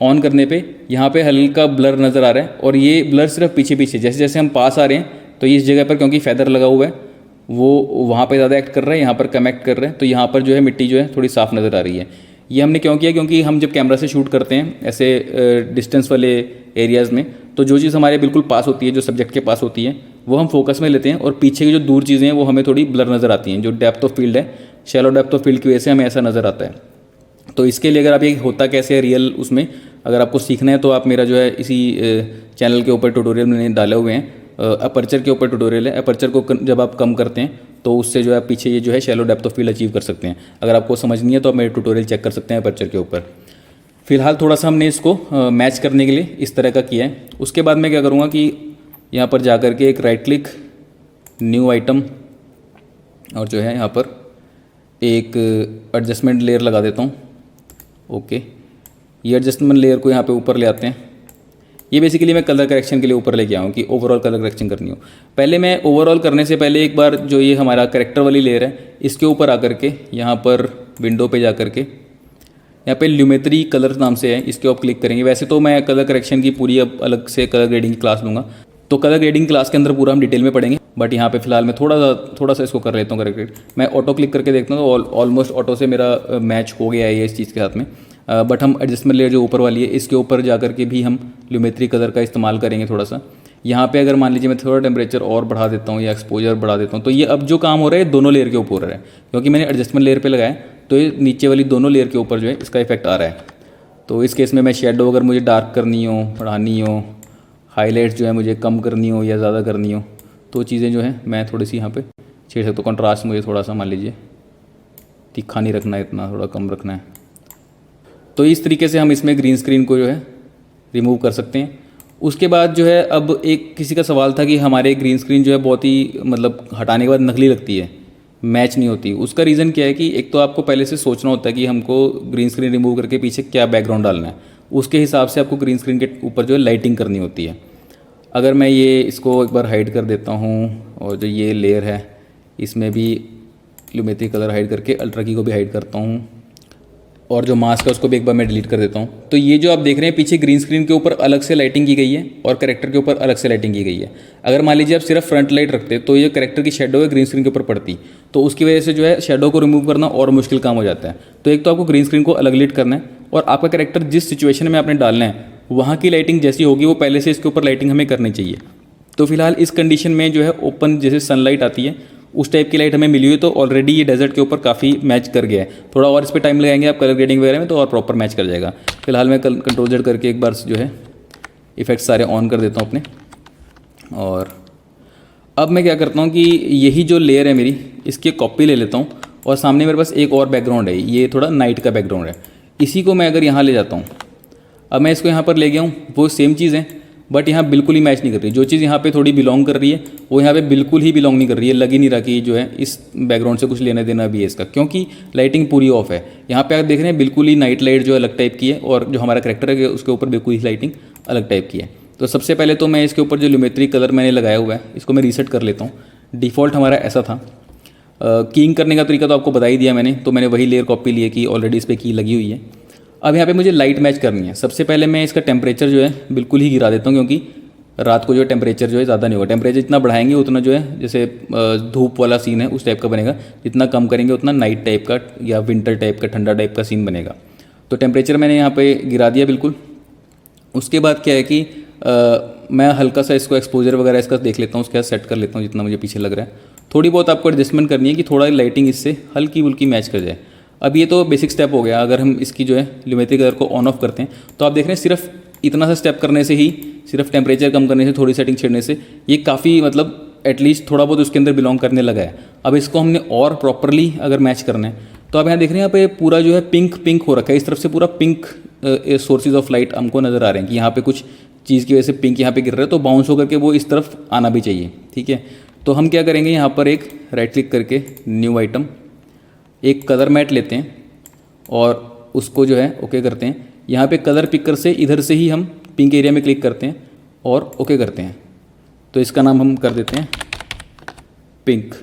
ऑन करने पे यहाँ पे हल्का ब्लर नज़र आ रहा है और ये ब्लर सिर्फ पीछे पीछे, जैसे जैसे हम पास आ रहे हैं तो इस जगह पर क्योंकि फैदर लगा हुआ है वो वहाँ पे ज़्यादा एक्ट कर रहा है, यहाँ पर कम एक्ट कर रहा है। तो यहाँ पर जो है मिट्टी जो है थोड़ी साफ़ नज़र आ रही है। ये हमने क्यों किया, क्योंकि हम जब कैमरा से शूट करते हैं ऐसे डिस्टेंस वाले एरियाज़ में तो जो चीज़ हमारे बिल्कुल पास होती है, जो सब्जेक्ट के पास होती है, वो हम फोकस में लेते हैं और पीछे की जो दूर चीज़ें हैं वो हमें थोड़ी ब्लर नज़र आती हैं। जो डेप्थ ऑफ फील्ड है, शैलो डेप्थ ऑफ फील्ड की वजह से हमें ऐसा नज़र आता है। तो इसके लिए अगर आप ये होता कैसे है रियल उसमें अगर आपको सीखना है तो आप मेरा जो है इसी चैनल के ऊपर ट्यूटोरियल मैंने डाले हुए हैं। अपर्चर के ऊपर ट्यूटोरियल है। अपर्चर को जब आप कम करते हैं तो उससे जो है पीछे ये जो है shallow depth of field achieve कर सकते हैं। अगर आपको समझ नहीं है तो आप मेरे ट्यूटोरियल चेक कर सकते हैं अपर्चर के ऊपर। फिलहाल थोड़ा सा हमने इसको मैच करने के लिए इस तरह का किया है। उसके बाद मैं क्या करूँगा कि यहाँ पर जा कर के एक राइट क्लिक, न्यू आइटम और जो है यहाँ पर एक एडजस्टमेंट लेयर लगा देता हूँ। ओके, ये एडजस्टमेंट लेयर को यहाँ पे ऊपर ले आते हैं। ये बेसिकली मैं कलर करेक्शन के लिए ऊपर लेके आऊँ कि ओवरऑल कलर करेक्शन करनी हो। पहले मैं ओवरऑल करने से पहले एक बार जो ये हमारा करेक्टर वाली लेयर है इसके ऊपर आकर के यहाँ पर विंडो पे जा कर के यहाँ पे ल्यूमेट्री कलर नाम से है, इसके ऊपर क्लिक करेंगे। वैसे तो मैं कलर करेक्शन की पूरी अब अलग से कलर ग्रेडिंग की क्लास लूँगा, तो कलर ग्रेडिंग क्लास के अंदर पूरा हम डिटेल में पढ़ेंगे। बट यहाँ पे फिलहाल मैं थोड़ा सा इसको कर लेता हूँ करेक्ट। मैं ऑटो क्लिक करके देखता हूँ तो ऑलमोस्ट ऑटो से मेरा मैच हो गया है ये इस चीज़ के साथ में। बट हम एडजस्टमेंट लेयर जो ऊपर वाली है इसके ऊपर जा कर के भी हम ल्यूमेट्री कलर का इस्तेमाल करेंगे थोड़ा सा। यहाँ पे अगर मान लीजिए मैं थोड़ा टेम्परेचर और बढ़ा देता हूँ या एक्सपोजर बढ़ा देता हूँ तो ये अब जो काम हो रहा है दोनों लेयर के ऊपर हो रहा है, क्योंकि मैंने एडजस्टमेंट लेयर पे लगाया तो ये नीचे वाली दोनों लेयर के ऊपर जो है इसका इफेक्ट आ रहा है। तो इस केस में मैं शेडो अगर मुझे डार्क करनी हो, बढ़ानी हो, हाईलाइट्स जो है मुझे कम करनी हो या ज़्यादा करनी हो तो चीज़ें जो है मैं थोड़ी सी यहाँ पे छेड़ सकता हूँ। कंट्रास्ट मुझे थोड़ा सा मान लीजिए तीखा नहीं रखना है, इतना थोड़ा कम रखना है। तो इस तरीके से हम इसमें ग्रीन स्क्रीन को जो है रिमूव कर सकते हैं। उसके बाद जो है अब एक किसी का सवाल था कि हमारे ग्रीन स्क्रीन जो है बहुत ही मतलब हटाने के बाद नकली लगती है, मैच नहीं होती। उसका रीज़न क्या है कि एक तो आपको पहले से सोचना होता है कि हमको ग्रीन स्क्रीन रिमूव करके पीछे क्या बैकग्राउंड डालना है, उसके हिसाब से आपको ग्रीन स्क्रीन के ऊपर जो है लाइटिंग करनी होती है। अगर मैं ये इसको एक बार हाइड कर देता हूँ और जो ये लेयर है इसमें भी ल्यूमेट्री कलर हाइड करके अल्ट्रा की को भी हाइड करता हूँ और जो मास्क है उसको भी एक बार मैं डिलीट कर देता हूँ। तो ये जो आप देख रहे हैं पीछे ग्रीन स्क्रीन के ऊपर अलग से लाइटिंग की गई है और करेक्टर के ऊपर अलग से लाइटिंग की गई है। अगर मान लीजिए आप सिर्फ फ्रंट लाइट रखते तो ये करेक्टर की शेडो है ग्रीन स्क्रीन के ऊपर पड़ती, तो उसकी वजह से जो है शेडो को रिमूव करना और मुश्किल काम हो जाता है। तो एक तो आपको ग्रीन स्क्रीन को अलग लीट करना है और आपका करेक्टर जिस सिचुएशन में आपने डालना है वहाँ की लाइटिंग जैसी होगी वो पहले से इसके ऊपर लाइटिंग हमें करनी चाहिए। तो फिलहाल इस कंडीशन में जो है ओपन जैसे सनलाइट आती है उस टाइप की लाइट हमें मिली हुई, तो ऑलरेडी ये डेजर्ट के ऊपर काफ़ी मैच कर गया है। थोड़ा और इस पर टाइम लगाएंगे आप कलर ग्रेडिंग वगैरह में तो और प्रॉपर मैच कर जाएगा। फिलहाल मैं कंट्रोल जेड करके एक बार जो है इफ़ेक्ट सारे ऑन कर देता हूँ अपने। और अब मैं क्या करता हूँ कि यही जो लेयर है मेरी, इसकी कॉपी ले लेता हूँ और सामने मेरे पास एक और बैकग्राउंड है, ये थोड़ा नाइट का बैकग्राउंड है। इसी को मैं अगर यहाँ ले जाता हूँ, अब मैं इसको यहाँ पर ले गया हूँ, वो सेम चीज़ है बट यहाँ बिल्कुल ही मैच नहीं कर रही। जो चीज़ यहाँ पे थोड़ी बिलोंग कर रही है वो यहाँ पे बिल्कुल ही बिलोंग नहीं कर रही है। लग ही नहीं रहा कि जो है इस बैकग्राउंड से कुछ लेना देना भी है इसका, क्योंकि लाइटिंग पूरी ऑफ है। यहाँ पे आप देख रहे हैं बिल्कुल ही नाइट लाइट जो अलग टाइप की है और जो हमारा करेक्टर है उसके ऊपर बिल्कुल ही लाइटिंग अलग टाइप की है। तो सबसे पहले तो मैं इसके ऊपर जो ल्यूमेट्री कलर मैंने लगाया हुआ है इसको मैं रीसेट कर लेता हूँ। डिफ़ॉल्ट हमारा ऐसा था। कीइंग करने का तरीका तो आपको बता ही दिया मैंने, तो मैंने वही लेयर कॉपी ली है कि ऑलरेडी इस पर की लगी हुई है। अब यहाँ पे मुझे लाइट मैच करनी है। सबसे पहले मैं इसका टेम्परेचर जो है बिल्कुल ही गिरा देता हूँ, क्योंकि रात को जो है टेम्परेचर जो है ज़्यादा नहीं होगा। टेम्परेचर जितना बढ़ाएंगे उतना जो है जैसे धूप वाला सीन है उस टाइप का बनेगा, जितना कम करेंगे उतना नाइट टाइप का या विंटर टाइप का ठंडा टाइप का सीन बनेगा। तो टेम्परेचर मैंने यहाँ पे गिरा दिया बिल्कुल। उसके बाद क्या है कि मैं हल्का सा इसको एक्सपोजर वगैरह इसका देख लेता हूँ, उसके बाद सेट कर लेता हूँ जितना मुझे पीछे लग रहा है। थोड़ी बहुत आपको एडजस्टमेंट करनी है कि थोड़ा लाइटिंग इससे हल्की बुल्की मैच कर जाए। अब ये तो बेसिक स्टेप हो गया। अगर हम इसकी जो है ल्यूमेट्री कलर को ऑन ऑफ करते हैं तो आप देख रहे हैं सिर्फ इतना सा स्टेप करने से ही, सिर्फ टेम्परेचर कम करने से, थोड़ी सेटिंग छेड़ने से ये काफ़ी मतलब एटलीस्ट थोड़ा बहुत उसके अंदर बिलोंग करने लगा है। अब इसको हमने और प्रॉपरली अगर मैच करना है तो आप यहाँ देख रहे हैं यहाँ पे पूरा जो है पिंक पिंक हो रखा है। इस तरफ से पूरा पिंक सोर्सेज ऑफ लाइट हमको नज़र आ रहे हैं कि यहाँ पे कुछ चीज़ की वजह से पिंक यहाँ पे गिर रहा है, तो बाउंस होकर के वो इस तरफ आना भी चाहिए। ठीक है, तो हम क्या करेंगे, यहाँ पर एक राइट क्लिक करके न्यू आइटम, एक कलर मैट लेते हैं और उसको जो है ओके करते हैं। यहाँ पे कलर पिकर से इधर से ही हम पिंक एरिया में क्लिक करते हैं और ओके करते हैं। तो इसका नाम हम कर देते हैं पिंक।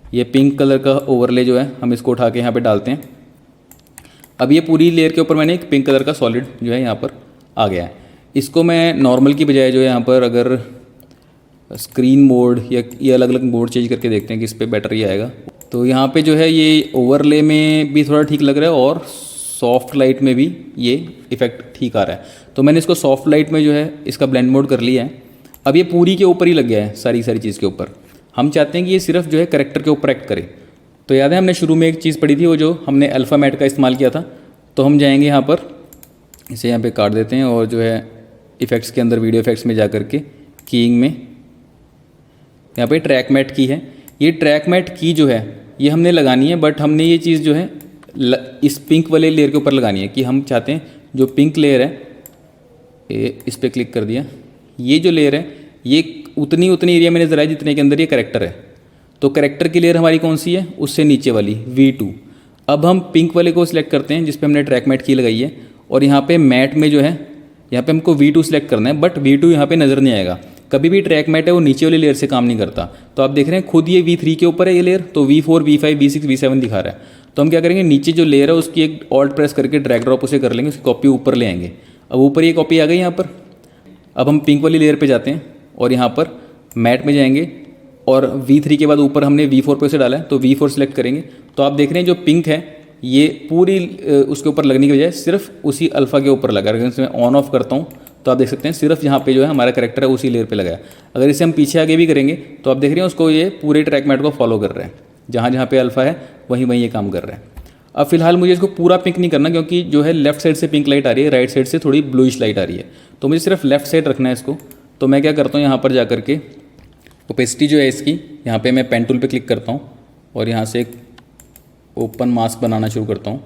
ये पिंक कलर का ओवरले जो है हम इसको उठा के यहाँ पे डालते हैं। अब ये पूरी लेयर के ऊपर मैंने एक पिंक कलर का सॉलिड जो है यहाँ पर आ गया है। इसको मैं नॉर्मल की बजाय जो है यहाँ पर अगर स्क्रीन मोड या ये अलग अलग मोड चेंज करके देखते हैं कि इस पर बेटर ही आएगा। तो यहाँ पे जो है ये ओवरले में भी थोड़ा ठीक लग रहा है और सॉफ्ट लाइट में भी ये इफेक्ट ठीक आ रहा है। तो मैंने इसको सॉफ्ट लाइट में जो है इसका ब्लेंड मोड कर लिया है। अब ये पूरी के ऊपर ही लग गया है, सारी चीज़ के ऊपर। हम चाहते हैं कि ये सिर्फ जो है करेक्टर के ऊपर एक्ट करे। तो याद है हमने शुरू में एक चीज़ पढ़ी थी, वो जो हमने अल्फ़ा मैट का इस्तेमाल किया था। तो हम जाएंगे यहाँ पर, इसे यहाँ पे काट देते हैं और जो है इफ़ेक्ट्स के अंदर वीडियो इफेक्ट्स में जा करके कीइंग में यहाँ पे ट्रैक मैट की है। ये ट्रैक मैट की जो है ये हमने लगानी है, बट हमने ये चीज़ जो है इस पिंक वाले लेयर के ऊपर लगानी है कि हम चाहते हैं जो पिंक लेयर है, ये इस पर क्लिक कर दिया, ये जो लेयर है ये उतनी एरिया में नजर आए जितने के अंदर ये करेक्टर है। तो करेक्टर की लेयर हमारी कौन सी है, उससे नीचे वाली V2। अब हम पिंक वाले को सिलेक्ट करते हैं जिस पे हमने ट्रैक मैट की लगाई है, और यहाँ पे मैट में जो है यहाँ पे हमको V2 सिलेक्ट करना है, बट V2 यहाँ पे नज़र नहीं आएगा। कभी भी ट्रैक मैट है वो नीचे वाली लेयर से काम नहीं करता। तो आप देख रहे हैं खुद ये V3 के ऊपर है ये लेयर, तो V4 V5 V6 V7 दिखा रहा है। तो हम क्या करेंगे, नीचे जो लेयर है उसकी एक ऑल्ट प्रेस करके ड्रैग ड्रॉप उसे कर लेंगे, उसकी कॉपी ऊपर ले आएंगे। अब ऊपर ये कॉपी आ गई यहाँ पर। अब हम पिंक वाली लेयर पे जाते हैं और यहाँ पर मैट में जाएंगे और V3 के बाद ऊपर हमने V4 पे उसे डाला है, तो V4 सिलेक्ट करेंगे। तो आप देख रहे हैं जो पिंक है ये पूरी उसके ऊपर लगने की बजाय सिर्फ उसी अल्फ़ा के ऊपर लगा। अगर इसे मैं ऑन ऑफ करता हूँ तो आप देख सकते हैं सिर्फ यहाँ पे जो है हमारा करेक्टर है उसी लेयर पे लगाया। अगर इसे हम पीछे आगे भी करेंगे तो आप देख रहे हैं उसको ये पूरे ट्रैक मैट को फॉलो कर रहे हैं, जहाँ जहाँ पे अल्फ़ा है वहीं ये काम कर रहा है। अब फिलहाल मुझे इसको पूरा पिंक नहीं करना, क्योंकि जो है लेफ्ट साइड से पिंक लाइट आ रही है, राइट साइड से थोड़ी ब्लूइश लाइट आ रही है। तो मुझे सिर्फ लेफ्ट साइड रखना है इसको। तो मैं क्या करता हूँ, यहाँ पर जा करके ओपेसिटी जो है इसकी, यहाँ पे मैं पेन टूल पे क्लिक करता हूँ और यहाँ से एक ओपन मास्क बनाना शुरू करता हूँ।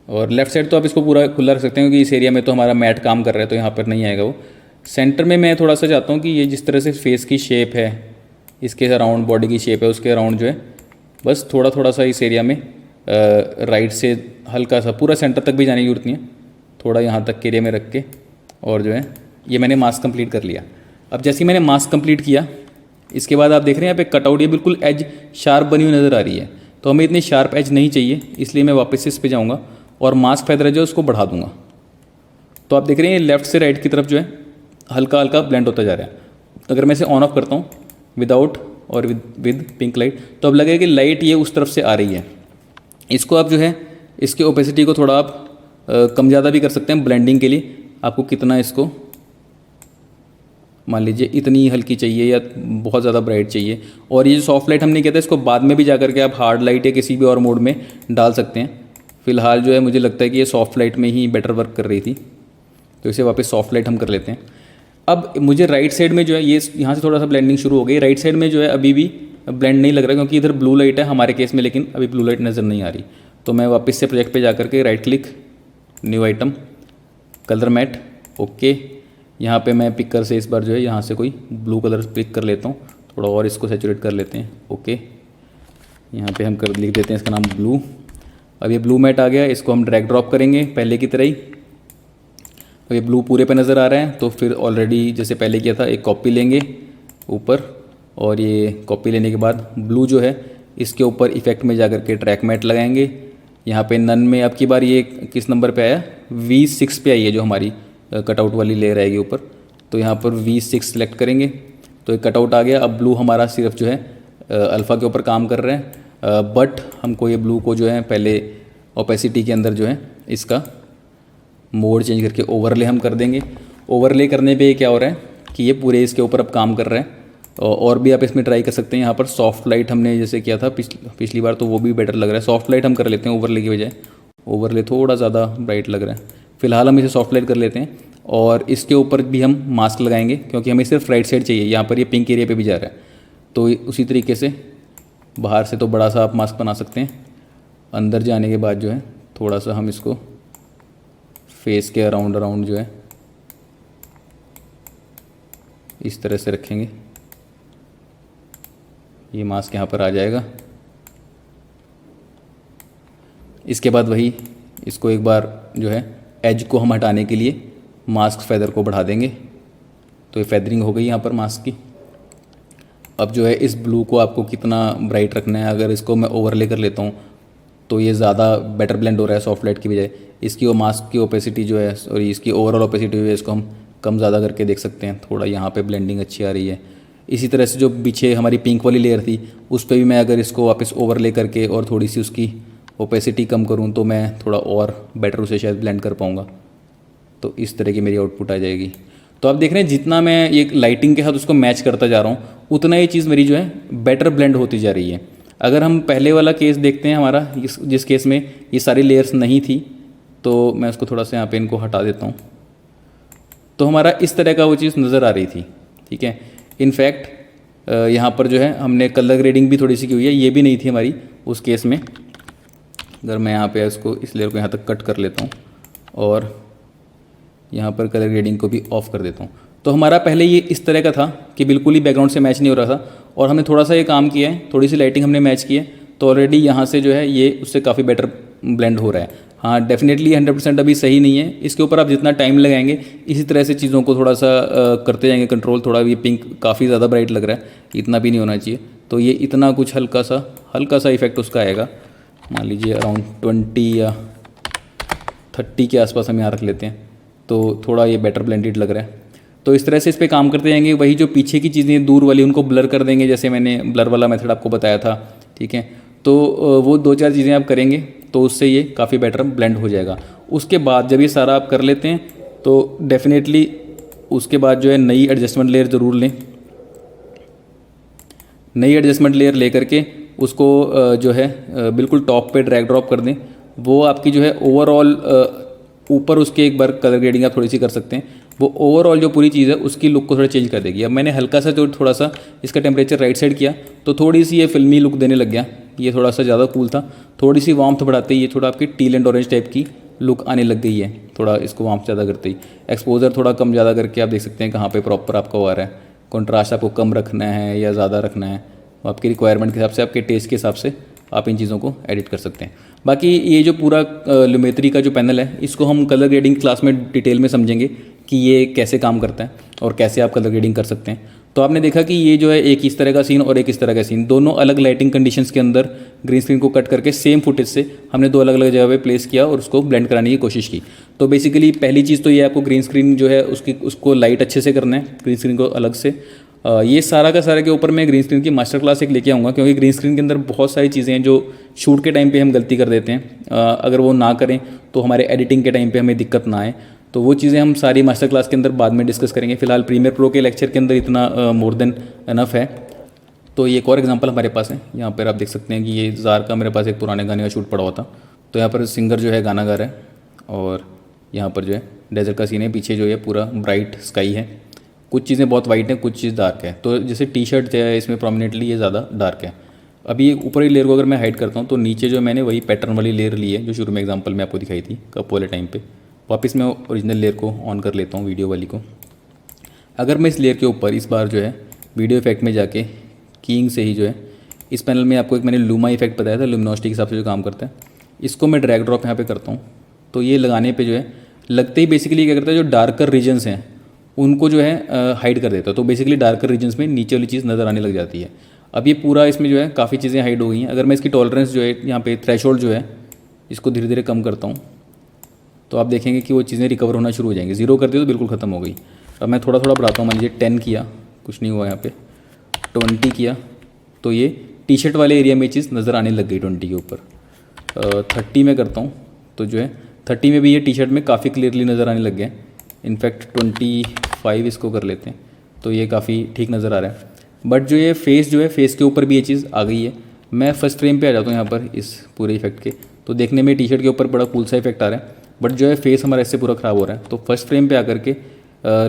और लेफ़्ट साइड तो आप इसको पूरा खुला रख सकते हैं, क्योंकि इस एरिया में तो हमारा मैट काम कर रहा है, तो यहाँ पर नहीं आएगा वो। सेंटर में मैं थोड़ा सा चाहता हूँ कि ये जिस तरह से फेस की शेप है, इसके अराउंड बॉडी की शेप है, उसके अराउंड जो है बस थोड़ा सा इस एरिया में राइट से हल्का सा, पूरा सेंटर तक भी जाने की जरूरत नहीं है, थोड़ा यहाँ तक के एरिया में रख के, और जो है ये मैंने मास्क कंप्लीट कर लिया। अब जैसे ही मैंने मास्क कंप्लीट किया, इसके बाद आप देख रहे हैं यहाँ पे कटआउट ये बिल्कुल एज शार्प बनी हुई नज़र आ रही है। तो हमें इतनी शार्प एज नहीं चाहिए, इसलिए मैं वापस से इस पर जाऊँगा और मास्क फेदर जो है उसको बढ़ा दूंगा। तो आप देख रहे हैं लेफ्ट से राइट की तरफ जो है हल्का हल्का ब्लेंड होता जा रहा है। अगर मैं इसे ऑन ऑफ करता हूँ विदाउट और विद पिंक लाइट, तो अब लगेगा कि लाइट ये उस तरफ से आ रही है। इसको आप जो है इसकी ओपेसिटी को थोड़ा आप कम ज़्यादा भी कर सकते हैं ब्लेंडिंग के लिए। आपको कितना इसको मान लीजिए इतनी हल्की चाहिए या बहुत ज़्यादा ब्राइट चाहिए। और ये जो सॉफ्ट लाइट हमने किया था इसको बाद में भी जा करके आप हार्ड लाइट या किसी भी और मोड में डाल सकते हैं। फ़िलहाल जो है मुझे लगता है कि ये सॉफ्ट लाइट में ही बेटर वर्क कर रही थी, तो इसे वापस सॉफ्ट लाइट हम कर लेते हैं। अब मुझे राइट साइड में जो है ये यहाँ से थोड़ा सा ब्लेंडिंग शुरू हो गई। राइट साइड में जो है अभी भी ब्लेंड नहीं लग रहा क्योंकि इधर ब्लू लाइट है हमारे केस में, लेकिन अभी ब्लू लाइट नज़र नहीं आ रही। तो मैं वापस से प्रोजेक्ट पे जा करके right click, new item, colour matte, okay. यहाँ पे मैं पिकर से इस बार जो है यहाँ से कोई ब्लू कलर पिक कर लेता हूँ, थोड़ा और इसको सैचुरेट कर लेते हैं, ओके। यहाँ पे हम कर लिख देते हैं इसका नाम ब्लू। अब ये ब्लू मैट आ गया, इसको हम ड्रैग ड्रॉप करेंगे पहले की तरह ही। अब ये ब्लू पूरे पे नज़र आ रहा है, तो फिर ऑलरेडी जैसे पहले किया था एक कॉपी लेंगे ऊपर, और ये कॉपी लेने के बाद ब्लू जो है इसके ऊपर इफेक्ट में जा कर के ट्रैक मैट लगाएंगे। यहाँ पे नन में अब की बार ये किस नंबर पे आया, V6 पे आई है जो हमारी कटआउट वाली लेयर आएगी ऊपर। तो यहाँ पर V6 सेलेक्ट करेंगे तो एक कटआउट आ गया। अब ब्लू हमारा सिर्फ जो है अल्फ़ा के ऊपर काम कर रहे हैं, बट हमको ये ब्लू को जो है पहले ओपेसिटी के अंदर जो है इसका मोड चेंज करके ओवरले हम कर देंगे। ओवरले करने पे क्या हो रहा है कि ये पूरे इसके ऊपर अब काम कर रहा है। और भी आप इसमें ट्राई कर सकते हैं। यहाँ पर सॉफ्ट लाइट हमने जैसे किया था पिछली बार, तो वो भी बेटर लग रहा है। सॉफ्ट लाइट हम कर लेते हैं ओवरले की बजाय, ओवरले थोड़ा ज़्यादा ब्राइट लग रहा है। फिलहाल हम इसे सॉफ्ट लाइट कर लेते हैं और इसके ऊपर भी हम मास्क लगाएंगे क्योंकि हमें सिर्फ राइट साइड चाहिए। यहाँ पर ये पिंक एरिया पे भी जा रहा है, तो उसी तरीके से बाहर से तो बड़ा सा आप मास्क बना सकते हैं। अंदर जाने के बाद जो है थोड़ा सा हम इसको फेस के अराउंड जो है इस तरह से रखेंगे, ये मास्क यहाँ पर आ जाएगा। इसके बाद वही इसको एक बार जो है एज को हम हटाने के लिए मास्क फेदर को बढ़ा देंगे, तो ये फेदरिंग हो गई यहाँ पर मास्क की। अब जो है इस ब्लू को आपको कितना ब्राइट रखना है, अगर इसको मैं ओवरले कर लेता हूँ तो ये ज़्यादा बेटर ब्लेंड हो रहा है सॉफ्ट लाइट की बजाय। इसकी वो मास्क की ओपेसिटी जो है और इसकी ओवरऑल ओपेसिटी जो है इसको हम कम ज़्यादा करके देख सकते हैं। थोड़ा यहाँ पे ब्लेंडिंग अच्छी आ रही है। इसी तरह से जो पीछे हमारी पिंक वाली लेयर थी उस पर भी मैं अगर इसको वापस ओवरले करके और थोड़ी सी उसकी ओपेसिटी कम करूँ तो मैं थोड़ा और बेटर उसे शायद ब्लेंड कर पाऊँगा। तो इस तरह की मेरी आउटपुट आ जाएगी। तो आप देख रहे हैं जितना मैं ये लाइटिंग के साथ उसको मैच करता जा रहा हूँ उतना ये चीज़ मेरी जो है बेटर ब्लेंड होती जा रही है। अगर हम पहले वाला केस देखते हैं हमारा, जिस केस में ये सारी लेयर्स नहीं थी, तो मैं उसको थोड़ा सा यहाँ पे इनको हटा देता हूँ, तो हमारा इस तरह का वो चीज़ नज़र आ रही थी। ठीक है, इनफैक्ट यहाँ पर जो है हमने कलर ग्रेडिंग भी थोड़ी सी की हुई है, ये भी नहीं थी हमारी उस केस में। अगर मैं यहाँ पे इसको इस लेयर को यहाँ तक कट कर लेता हूँ और यहाँ पर कलर ग्रेडिंग को भी ऑफ कर देता हूँ, तो हमारा पहले ये इस तरह का था कि बिल्कुल ही बैकग्राउंड से मैच नहीं हो रहा था। और हमने थोड़ा सा ये काम किया है, थोड़ी सी लाइटिंग हमने मैच की है, तो ऑलरेडी यहाँ से जो है ये उससे काफ़ी बेटर ब्लेंड हो रहा है। हाँ, डेफिनेटली 100% अभी सही नहीं है। इसके ऊपर आप जितना टाइम लगाएंगे इसी तरह से चीज़ों को थोड़ा सा करते जाएंगे कंट्रोल। थोड़ा ये पिंक काफ़ी ज़्यादा ब्राइट लग रहा है, इतना भी नहीं होना चाहिए। तो ये इतना कुछ हल्का सा इफेक्ट उसका आएगा। मान लीजिए अराउंड 20 या 30 के आसपास हम यहाँ रख लेते हैं, तो थोड़ा ये बेटर ब्लेंडेड लग रहा है। तो इस तरह से इस पर काम करते जाएंगे। वही जो पीछे की चीज़ें दूर वाली उनको ब्लर कर देंगे, जैसे मैंने ब्लर वाला मेथड आपको बताया था। ठीक है, तो वो 2-4 चीज़ें आप करेंगे तो उससे ये काफ़ी बेटर ब्लेंड हो जाएगा। उसके बाद जब ये सारा आप कर लेते हैं तो डेफिनेटली उसके बाद जो है नई एडजस्टमेंट लेयर ज़रूर लें। नई एडजस्टमेंट लेयर ले करके उसको जो है बिल्कुल टॉप पे ड्रैग ड्रॉप कर दें। वो आपकी जो है ओवरऑल ऊपर उसके एक बार कलर ग्रेडिंग आप थोड़ी सी कर सकते हैं, वो ओवरऑल जो पूरी चीज़ है उसकी लुक को थोड़ा चेंज कर देगी। अब मैंने हल्का सा जो थोड़ा सा इसका टेम्परेचर राइट साइड किया तो थोड़ी सी ये फिल्मी लुक देने लग गया। ये थोड़ा सा ज़्यादा कूल था, थोड़ी सी वार्मथ बढ़ाते ही ये थोड़ा आपकी टील एंड ऑरेंज टाइप की लुक आने लग गई है। थोड़ा इसको वार्मथ ज़्यादा करते ही एक्सपोजर थोड़ा कम ज़्यादा करके आप देख सकते हैं कहाँ पर प्रॉपर आपका वो आ रहा है। कॉन्ट्रास्ट आपको कम रखना है या ज़्यादा रखना है, आपकी रिक्वायरमेंट के हिसाब से, आपके टेस्ट के हिसाब से आप इन चीज़ों को एडिट कर सकते हैं। बाकी ये जो पूरा लुमेट्री का जो पैनल है इसको हम कलर ग्रेडिंग क्लास में डिटेल में समझेंगे कि ये कैसे काम करता है और कैसे आप कलर ग्रेडिंग कर सकते हैं। तो आपने देखा कि ये जो है एक इस तरह का सीन और एक इस तरह का सीन, दोनों अलग लाइटिंग कंडीशंस के अंदर ग्रीन स्क्रीन को कट करके सेम फुटेज से हमने 2 अलग अलग जगह पे प्लेस किया और उसको ब्लेंड कराने की कोशिश की। तो बेसिकली पहली चीज़ तो ये आपको ग्रीन स्क्रीन जो है उसको लाइट अच्छे से करना है, ग्रीन स्क्रीन को अलग से। ये सारा का सारा के ऊपर मैं ग्रीन स्क्रीन की मास्टर क्लास एक लेके आऊँगा, क्योंकि ग्रीन स्क्रीन के अंदर बहुत सारी चीज़ें हैं जो शूट के टाइम पे हम गलती कर देते हैं। अगर वो ना करें तो हमारे एडिटिंग के टाइम पे हमें दिक्कत ना आए। तो वो चीज़ें हम सारी मास्टर क्लास के अंदर बाद में डिस्कस करेंगे। फिलहाल प्रीमियर प्रो के लेक्चर के अंदर इतना मोर देन इनफ है। तो ये एक और एग्जांपल हमारे पास है, यहाँ पर आप देख सकते हैं कि ये ज़ार का मेरे पास एक पुराने गाने का शूट पड़ा हुआ था। तो यहाँ पर सिंगर जो है गाना गा रहा है और यहाँ पर जो है डेजर्ट का सीन है, पीछे जो है पूरा ब्राइट स्काई है, कुछ चीज़ें बहुत वाइट हैं, कुछ चीज़ डार्क है। तो जैसे टी शर्ट जो है इसमें प्रोमिनेंटली ये ज़्यादा डार्क है। अभी ये ऊपर ही लेयर को अगर मैं हाइड करता हूँ तो नीचे जो मैंने वही पैटर्न वाली लेयर ली है जो शुरू में एग्जांपल में आपको दिखाई थी कप वाले टाइम पे। वापस मैं ओरिजिनल लेयर को ऑन कर लेता हूँ, वीडियो वाली को। अगर मैं इस लेयर के ऊपर इस बार जो है वीडियो इफेक्ट में जाके कीइंग से ही जो है इस पैनल में आपको एक मैंने लूमा इफेक्ट बताया था, लुमिनोसिटी के हिसाब से जो काम करता है, इसको मैं ड्रैग ड्रॉप यहाँ पर करता हूँ। तो ये लगाने पर जो है लगते ही बेसिकली क्या करता है, जो डार्कर रीजन्स हैं उनको जो है हाइड कर देता है। तो बेसिकली डार्कर रीजन्स में नीचे वाली चीज़ नज़र आने लग जाती है। अब ये पूरा इसमें जो है काफ़ी चीज़ें हाइड हो गई हैं। अगर मैं इसकी टॉलरेंस जो है यहाँ पे थ्रेशोल्ड जो है इसको धीरे धीरे कम करता हूँ तो आप देखेंगे कि वो चीज़ें रिकवर होना शुरू हो जाएंगी। 0 कर दिया तो बिल्कुल ख़त्म हो गई। अब मैं थोड़ा थोड़ा बढ़ाता हूँ। मान लीजिए 10 किया, कुछ नहीं हुआ। यहाँ पे 20 किया तो ये टी शर्ट वाले एरिया में चीज़ नज़र आने लग गई 20 के ऊपर। 30 में करता हूँ तो जो है 30 में भी ये टी शर्ट में काफ़ी क्लियरली नज़र आने लग गए। इनफैक्ट 25 इसको कर लेते हैं तो ये काफ़ी ठीक नज़र आ रहा है। बट जो ये फेस जो है फेस के ऊपर भी ये चीज़ आ गई है। मैं फर्स्ट फ्रेम पे आ जाता हूँ यहाँ पर इस पूरे इफेक्ट के, तो देखने में टी शर्ट के ऊपर बड़ा कूल सा इफेक्ट आ रहा है, बट जो है फेस हमारा इससे पूरा ख़राब हो रहा है। तो फर्स्ट फ्रेम पे आकर के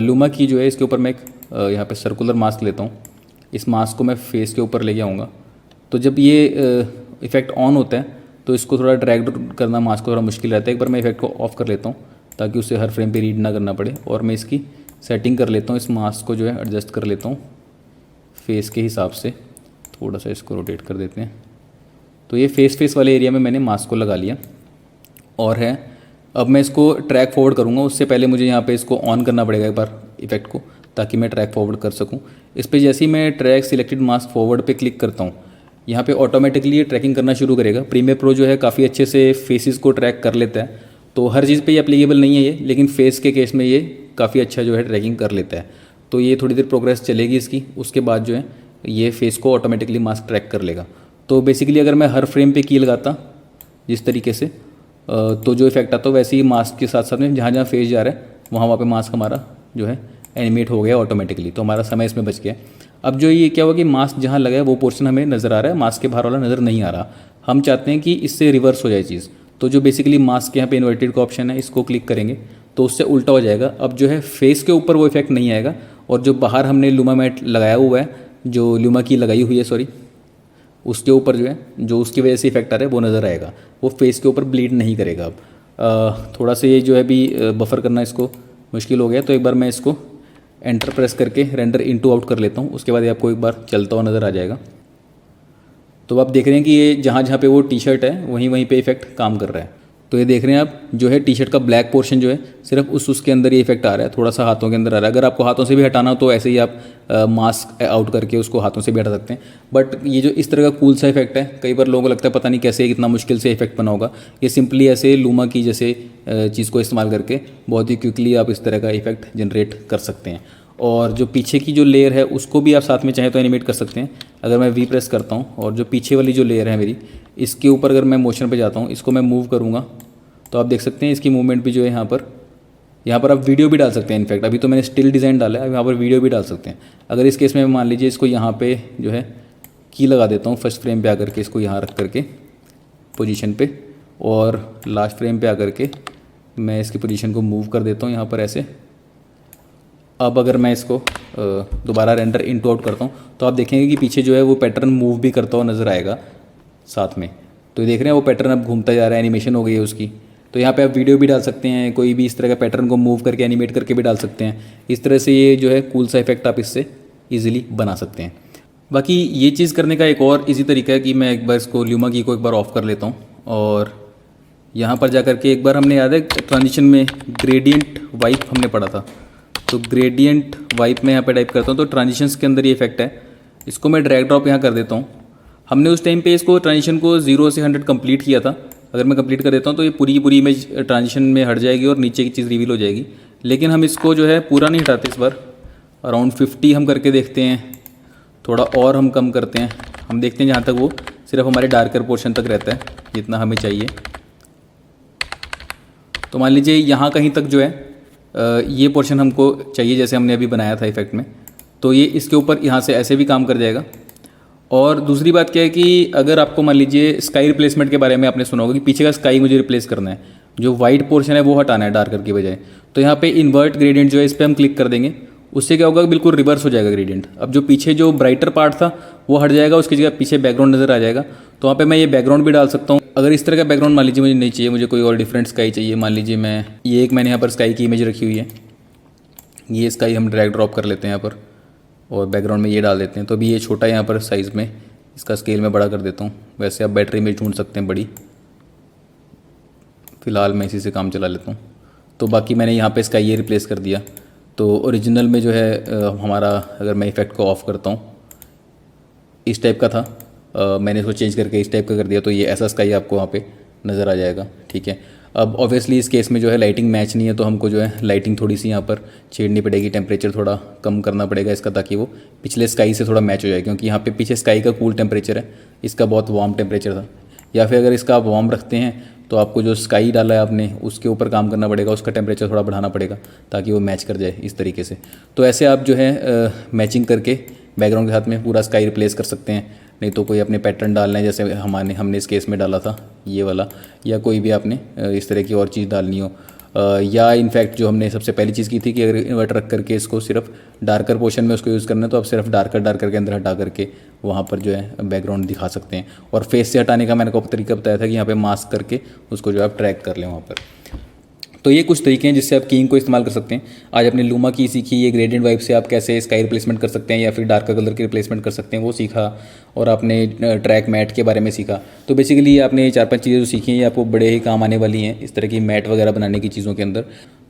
लूमा की जो है इसके ऊपर मैं एक यहाँ पे सर्कुलर मास्क लेता हूँ। इस मास्क को मैं फेस के ऊपर लेके आऊँगा। तो जब ये इफेक्ट ऑन होता है तो इसको थोड़ा ड्रैग करना मास्क को थोड़ा मुश्किल रहता है। एक बार मैं इफेक्ट को ऑफ कर लेता हूँ ताकि उसे हर फ्रेम पे रीड ना करना पड़े, और मैं इसकी सेटिंग कर लेता हूँ। इस मास्क को जो है एडजस्ट कर लेता हूँ फेस के हिसाब से, थोड़ा सा इसको रोटेट कर देते हैं। तो ये फेस वाले एरिया में मैंने मास्क को लगा लिया और है। अब मैं इसको ट्रैक फॉरवर्ड करूँगा, उससे पहले मुझे यहाँ पे इसको ऑन करना पड़ेगा एक बार इफेक्ट को, ताकि मैं ट्रैक फॉरवर्ड कर सकूँ। इस पर जैसे ही मैं ट्रैक सिलेक्टेड मास्क फॉरवर्ड पे क्लिक करता हूँ, यहाँ पे ऑटोमेटिकली ये ट्रैकिंग करना शुरू करेगा। प्रीमियर प्रो जो है काफ़ी अच्छे से फेसेस को ट्रैक कर लेता है, तो हर चीज़ पे ये एप्लीकेबल नहीं है ये, लेकिन फेस के केस में ये काफ़ी अच्छा जो है ट्रैकिंग कर लेता है। तो ये थोड़ी देर प्रोग्रेस चलेगी इसकी, उसके बाद जो है ये फेस को ऑटोमेटिकली मास्क ट्रैक कर लेगा। तो बेसिकली अगर मैं हर फ्रेम पे की लगाता जिस तरीके से, तो जो इफेक्ट आता है वैसे ही मास्क के साथ साथ में जहाँ जहाँ फेस जा रहा है वहाँ पे मास्क हमारा जो है एनिमेट हो गया ऑटोमेटिकली। तो हमारा समय इसमें बच गया। अब जो ये क्या हुआ कि मास्क जहाँ लगा है वो पोर्शन हमें नज़र आ रहा है, मास्क के बाहर वाला नज़र नहीं आ रहा। हम चाहते हैं कि इससे रिवर्स हो जाए चीज़। तो जो बेसिकली मास्क के यहाँ पे इन्वर्टेड का ऑप्शन है, इसको क्लिक करेंगे तो उससे उल्टा हो जाएगा। अब जो है फेस के ऊपर वो इफेक्ट नहीं आएगा, और जो बाहर हमने लूमा मैट लगाया हुआ है, जो लूमा की लगाई हुई है सॉरी, उसके ऊपर जो है जो उसकी वजह से इफेक्ट आ रहा है वो नज़र आएगा। वो फेस के ऊपर ब्लीड नहीं करेगा। अब थोड़ा सा ये जो है भी बफर करना इसको मुश्किल हो गया। तो एक बार मैं इसको एंटर प्रेस करके रेंडर इनटू आउट कर लेता हूँ। उसके बाद ये आपको एक बार चलता हुआ नज़र आ जाएगा। तो आप देख रहे हैं कि ये जहाँ जहाँ पे वो टी शर्ट है वहीं वहीं पे इफेक्ट काम कर रहा है। तो ये देख रहे हैं आप जो है टी शर्ट का ब्लैक पोर्शन जो है सिर्फ उसके अंदर ये इफेक्ट आ रहा है, थोड़ा सा हाथों के अंदर आ रहा है। अगर आपको हाथों से भी हटाना हो तो ऐसे ही आप मास्क आउट करके उसको हाथों से भी हटा सकते हैं। बट ये जो इस तरह का कूल सा इफेक्ट है, कई बार लोगों को लगता है पता नहीं कैसे कितना मुश्किल से इफेक्ट बना होगा। ये सिंपली ऐसे लूमा की जैसे चीज़ को इस्तेमाल करके बहुत ही क्विकली आप इस तरह का इफेक्ट जनरेट कर सकते हैं। और जो पीछे की जो लेयर है उसको भी आप साथ में चाहें तो एनिमेट कर सकते हैं। अगर मैं वी प्रेस करता हूँ और जो पीछे वाली जो लेयर है मेरी, इसके ऊपर अगर मैं मोशन पे जाता हूँ, इसको मैं मूव करूँगा तो आप देख सकते हैं इसकी मूवमेंट भी जो है यहाँ पर आप वीडियो भी डाल सकते हैं। इनफैक्ट अभी तो मैंने स्टिल डिज़ाइन डाला है, अब यहाँ पर वीडियो भी डाल सकते हैं। अगर इस केस में मान लीजिए इसको यहाँ पे जो है की लगा देता हूँ फर्स्ट फ्रेम पे आकर के, इसको यहाँ रख करके पोजीशन पे, और लास्ट फ्रेम पे आकर के मैं इसकी पोजीशन को मूव कर देता हूँ यहाँ पर ऐसे। अब अगर मैं इसको दोबारा रेंडर इनटू आउट करता हूँ तो आप देखेंगे कि पीछे जो है वो पैटर्न मूव भी करता हुआ नज़र आएगा साथ में। तो ये देख रहे हैं वो पैटर्न अब घूमता जा रहा है, एनिमेशन हो गई है उसकी। तो यहाँ पे आप वीडियो भी डाल सकते हैं, कोई भी इस तरह का पैटर्न को मूव करके एनिमेट करके भी डाल सकते हैं। इस तरह से ये जो है कूल सा इफेक्ट आप इससे ईजिली बना सकते हैं। बाकी ये चीज़ करने का एक और इजी तरीका है कि मैं एक बार इसको ल्यूमा की को एक बार ऑफ कर लेता हूँ, और यहाँ पर जा करके एक बार हमने याद है ट्रांजिशन में ग्रेडियंट वाइप हमने पढ़ा था, तो ग्रेडियंट वाइप में यहाँ पे टाइप करता हूँ तो ट्रांजिशंस के अंदर ये इफेक्ट है। इसको मैं ड्रैग ड्रॉप यहाँ कर देता हूँ। हमने उस टाइम पे इसको ट्रांजिशन को 0 से 100 कंप्लीट किया था। अगर मैं कंप्लीट कर देता हूँ तो ये पूरी की पूरी इमेज ट्रांजिशन में हट जाएगी और नीचे की चीज़ रिवील हो जाएगी। लेकिन हम इसको जो है पूरा नहीं हटाते, इस बार अराउंड 50 हम करके देखते हैं, थोड़ा और हम कम करते हैं। हम देखते हैं जहाँ तक वो सिर्फ हमारे डार्कर पोर्शन तक रहता है जितना हमें चाहिए। तो मान लीजिए यहाँ कहीं तक जो है ये पोर्शन हमको चाहिए जैसे हमने अभी बनाया था इफेक्ट में, तो ये इसके ऊपर यहाँ से ऐसे भी काम कर जाएगा। और दूसरी बात क्या है कि अगर आपको मान लीजिए स्काई रिप्लेसमेंट के बारे में आपने सुना होगा कि पीछे का स्काई मुझे रिप्लेस करना है, जो वाइट पोर्शन है वो हटाना है डार्कर की बजाय, तो यहाँ पे इन्वर्ट ग्रेडियंट जो है इस पर हम क्लिक कर देंगे। उससे क्या होगा, बिल्कुल रिवर्स हो जाएगा ग्रेडियंट। अब जो पीछे जो ब्राइटर पार्ट था वो हट जाएगा, उसकी जगह पीछे बैकग्राउंड नज़र आ जाएगा। तो वहाँ पे मैं ये बैकग्राउंड भी डाल सकता हूँ। अगर इस तरह का बैकग्राउंड मान लीजिए मुझे नहीं चाहिए, मुझे कोई और डिफरेंट स्काई चाहिए, मान लीजिए मैं ये एक मैंने यहाँ पर स्काई की इमेज रखी हुई है, ये स्काई हम ड्रैग ड्रॉप कर लेते हैं यहाँ पर और बैकग्राउंड में ये डाल देते हैं। तो अभी ये छोटा यहाँ पर साइज़ में, इसका स्केल मैं बड़ा कर देता हूँ। वैसे आप बैटरी में ढूंढ सकते हैं बड़ी, फ़िलहाल मैं इसी से काम चला लेता हूँ। तो बाकी मैंने यहाँ पे इसका ये रिप्लेस कर दिया। तो ओरिजिनल में जो है हमारा, अगर मैं इफ़ेक्ट को ऑफ़ करता हूँ, इस टाइप का था, मैंने इसको चेंज करके इस टाइप का कर दिया, तो ये ऐसा स्काई आपको वहाँ पे नज़र आ जाएगा। ठीक है, अब ऑब्वियसली इस केस में जो है लाइटिंग मैच नहीं है, तो हमको जो है लाइटिंग थोड़ी सी यहाँ पर छेड़नी पड़ेगी, टेम्परेचर थोड़ा कम करना पड़ेगा इसका, ताकि वो पिछले स्काई से थोड़ा मैच हो जाए, क्योंकि यहाँ पे पीछे स्काई का कूल टेम्परेचर है, इसका बहुत वार्म टेम्परेचर था। या फिर अगर इसका आप वार्म रखते हैं तो आपको जो स्काई डाला है आपने उसके ऊपर काम करना पड़ेगा, उसका टेम्परेचर थोड़ा बढ़ाना पड़ेगा ताकि वो मैच कर जाए इस तरीके से। तो ऐसे आप जो है मैचिंग करके बैकग्राउंड के साथ में पूरा स्काई रिप्लेस कर सकते हैं। नहीं तो कोई अपने पैटर्न डालना है, जैसे हमने इस केस में डाला था ये वाला, या कोई भी आपने इस तरह की और चीज़ डालनी हो, या इनफैक्ट जो हमने सबसे पहली चीज़ की थी कि अगर इन्वर्टर रख करके इसको सिर्फ डार्कर पोर्शन में उसको यूज़ करना है, तो आप सिर्फ डार्कर के अंदर हटा करके वहाँ पर जो है बैकग्राउंड दिखा सकते हैं। और फेस से हटाने का मैंने आपको तरीका बताया था कि यहाँ पे मास्क करके उसको जो है आप ट्रैक कर लें वहाँ पर। तो ये कुछ तरीके हैं जिससे आप कीइंग को इस्तेमाल कर सकते हैं। आज अपने लूमा की सीखी, ये ग्रेडियंट वाइप से आप कैसे स्काई रिप्लेसमेंट कर सकते हैं या फिर डार्क कलर की रिप्लेसमेंट कर सकते हैं वो सीखा, और आपने ट्रैक मैट के बारे में सीखा। तो बेसिकली आपने 4-5 चीज़ें जो सीखी हैं ये आपको बड़े ही काम आने वाली हैं इस तरह की मैट वगैरह बनाने की चीज़ों के अंदर।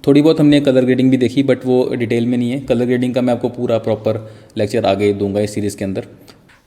थोड़ी बहुत हमने कलर ग्रेडिंग भी देखी, बट वो डिटेल में नहीं है। कलर ग्रेडिंग का मैं आपको पूरा प्रॉपर लेक्चर आगे दूंगा इस सीरीज़ के अंदर।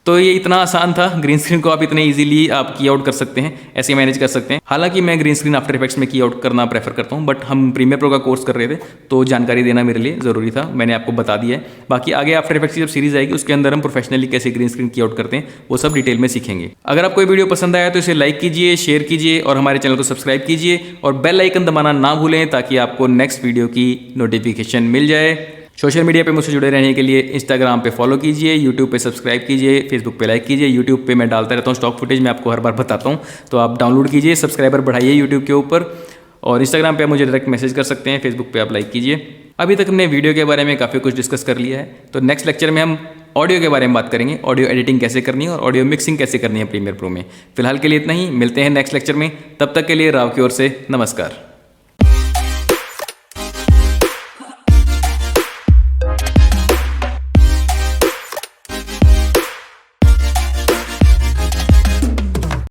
तो ये इतना आसान था, ग्रीन स्क्रीन को आप इतने इजीली आप की आउट कर सकते हैं, ऐसे मैनेज कर सकते हैं। हालांकि मैं ग्रीन स्क्रीन आफ्टर इफेक्ट्स में की आउट करना प्रेफर करता हूं, बट हम प्रीमियर प्रो का कोर्स कर रहे थे तो जानकारी देना मेरे लिए ज़रूरी था, मैंने आपको बता दिया है। बाकी आगे आफ्टर इफेक्ट्स की जब सीरीज आएगी उसके अंदर हम प्रोफेशनली कैसे ग्रीन स्क्रीन की आउट करते हैं वो सब डिटेल में सीखेंगे। अगर आपको ये वीडियो पसंद आया तो इसे लाइक कीजिए, शेयर कीजिए और हमारे चैनल को सब्सक्राइब कीजिए और बेल आइकन दबाना ना भूलें ताकि आपको नेक्स्ट वीडियो की नोटिफिकेशन मिल जाए। सोशल मीडिया पे मुझसे जुड़े रहने के लिए इंस्टाग्राम पे फॉलो कीजिए, यूट्यूब पे सब्सक्राइब कीजिए, फेसबुक पे लाइक कीजिए। यूट्यूब पे मैं डालता रहता हूँ स्टॉक फुटेज, मैं आपको हर बार बताता हूँ, तो आप डाउनलोड कीजिए, सब्सक्राइबर बढ़ाइए यूट्यूब के ऊपर। और इंस्टाग्राम पे आप मुझे डायरेक्ट मैसेज कर सकते हैं, फेसबुक पे आप लाइक कीजिए। अभी तक हमने वीडियो के बारे में काफ़ी कुछ डिस्कस कर लिया है, तो नेक्स्ट लेक्चर में हम ऑडियो के बारे में बात करेंगे, ऑडियो एडिटिंग कैसे करनी है और ऑडियो मिक्सिंग कैसे करनी है प्रीमियर प्रो में। फिलहाल के लिए इतना ही, मिलते हैं नेक्स्ट लेक्चर में, तब तक के लिए राव की ओर से नमस्कार।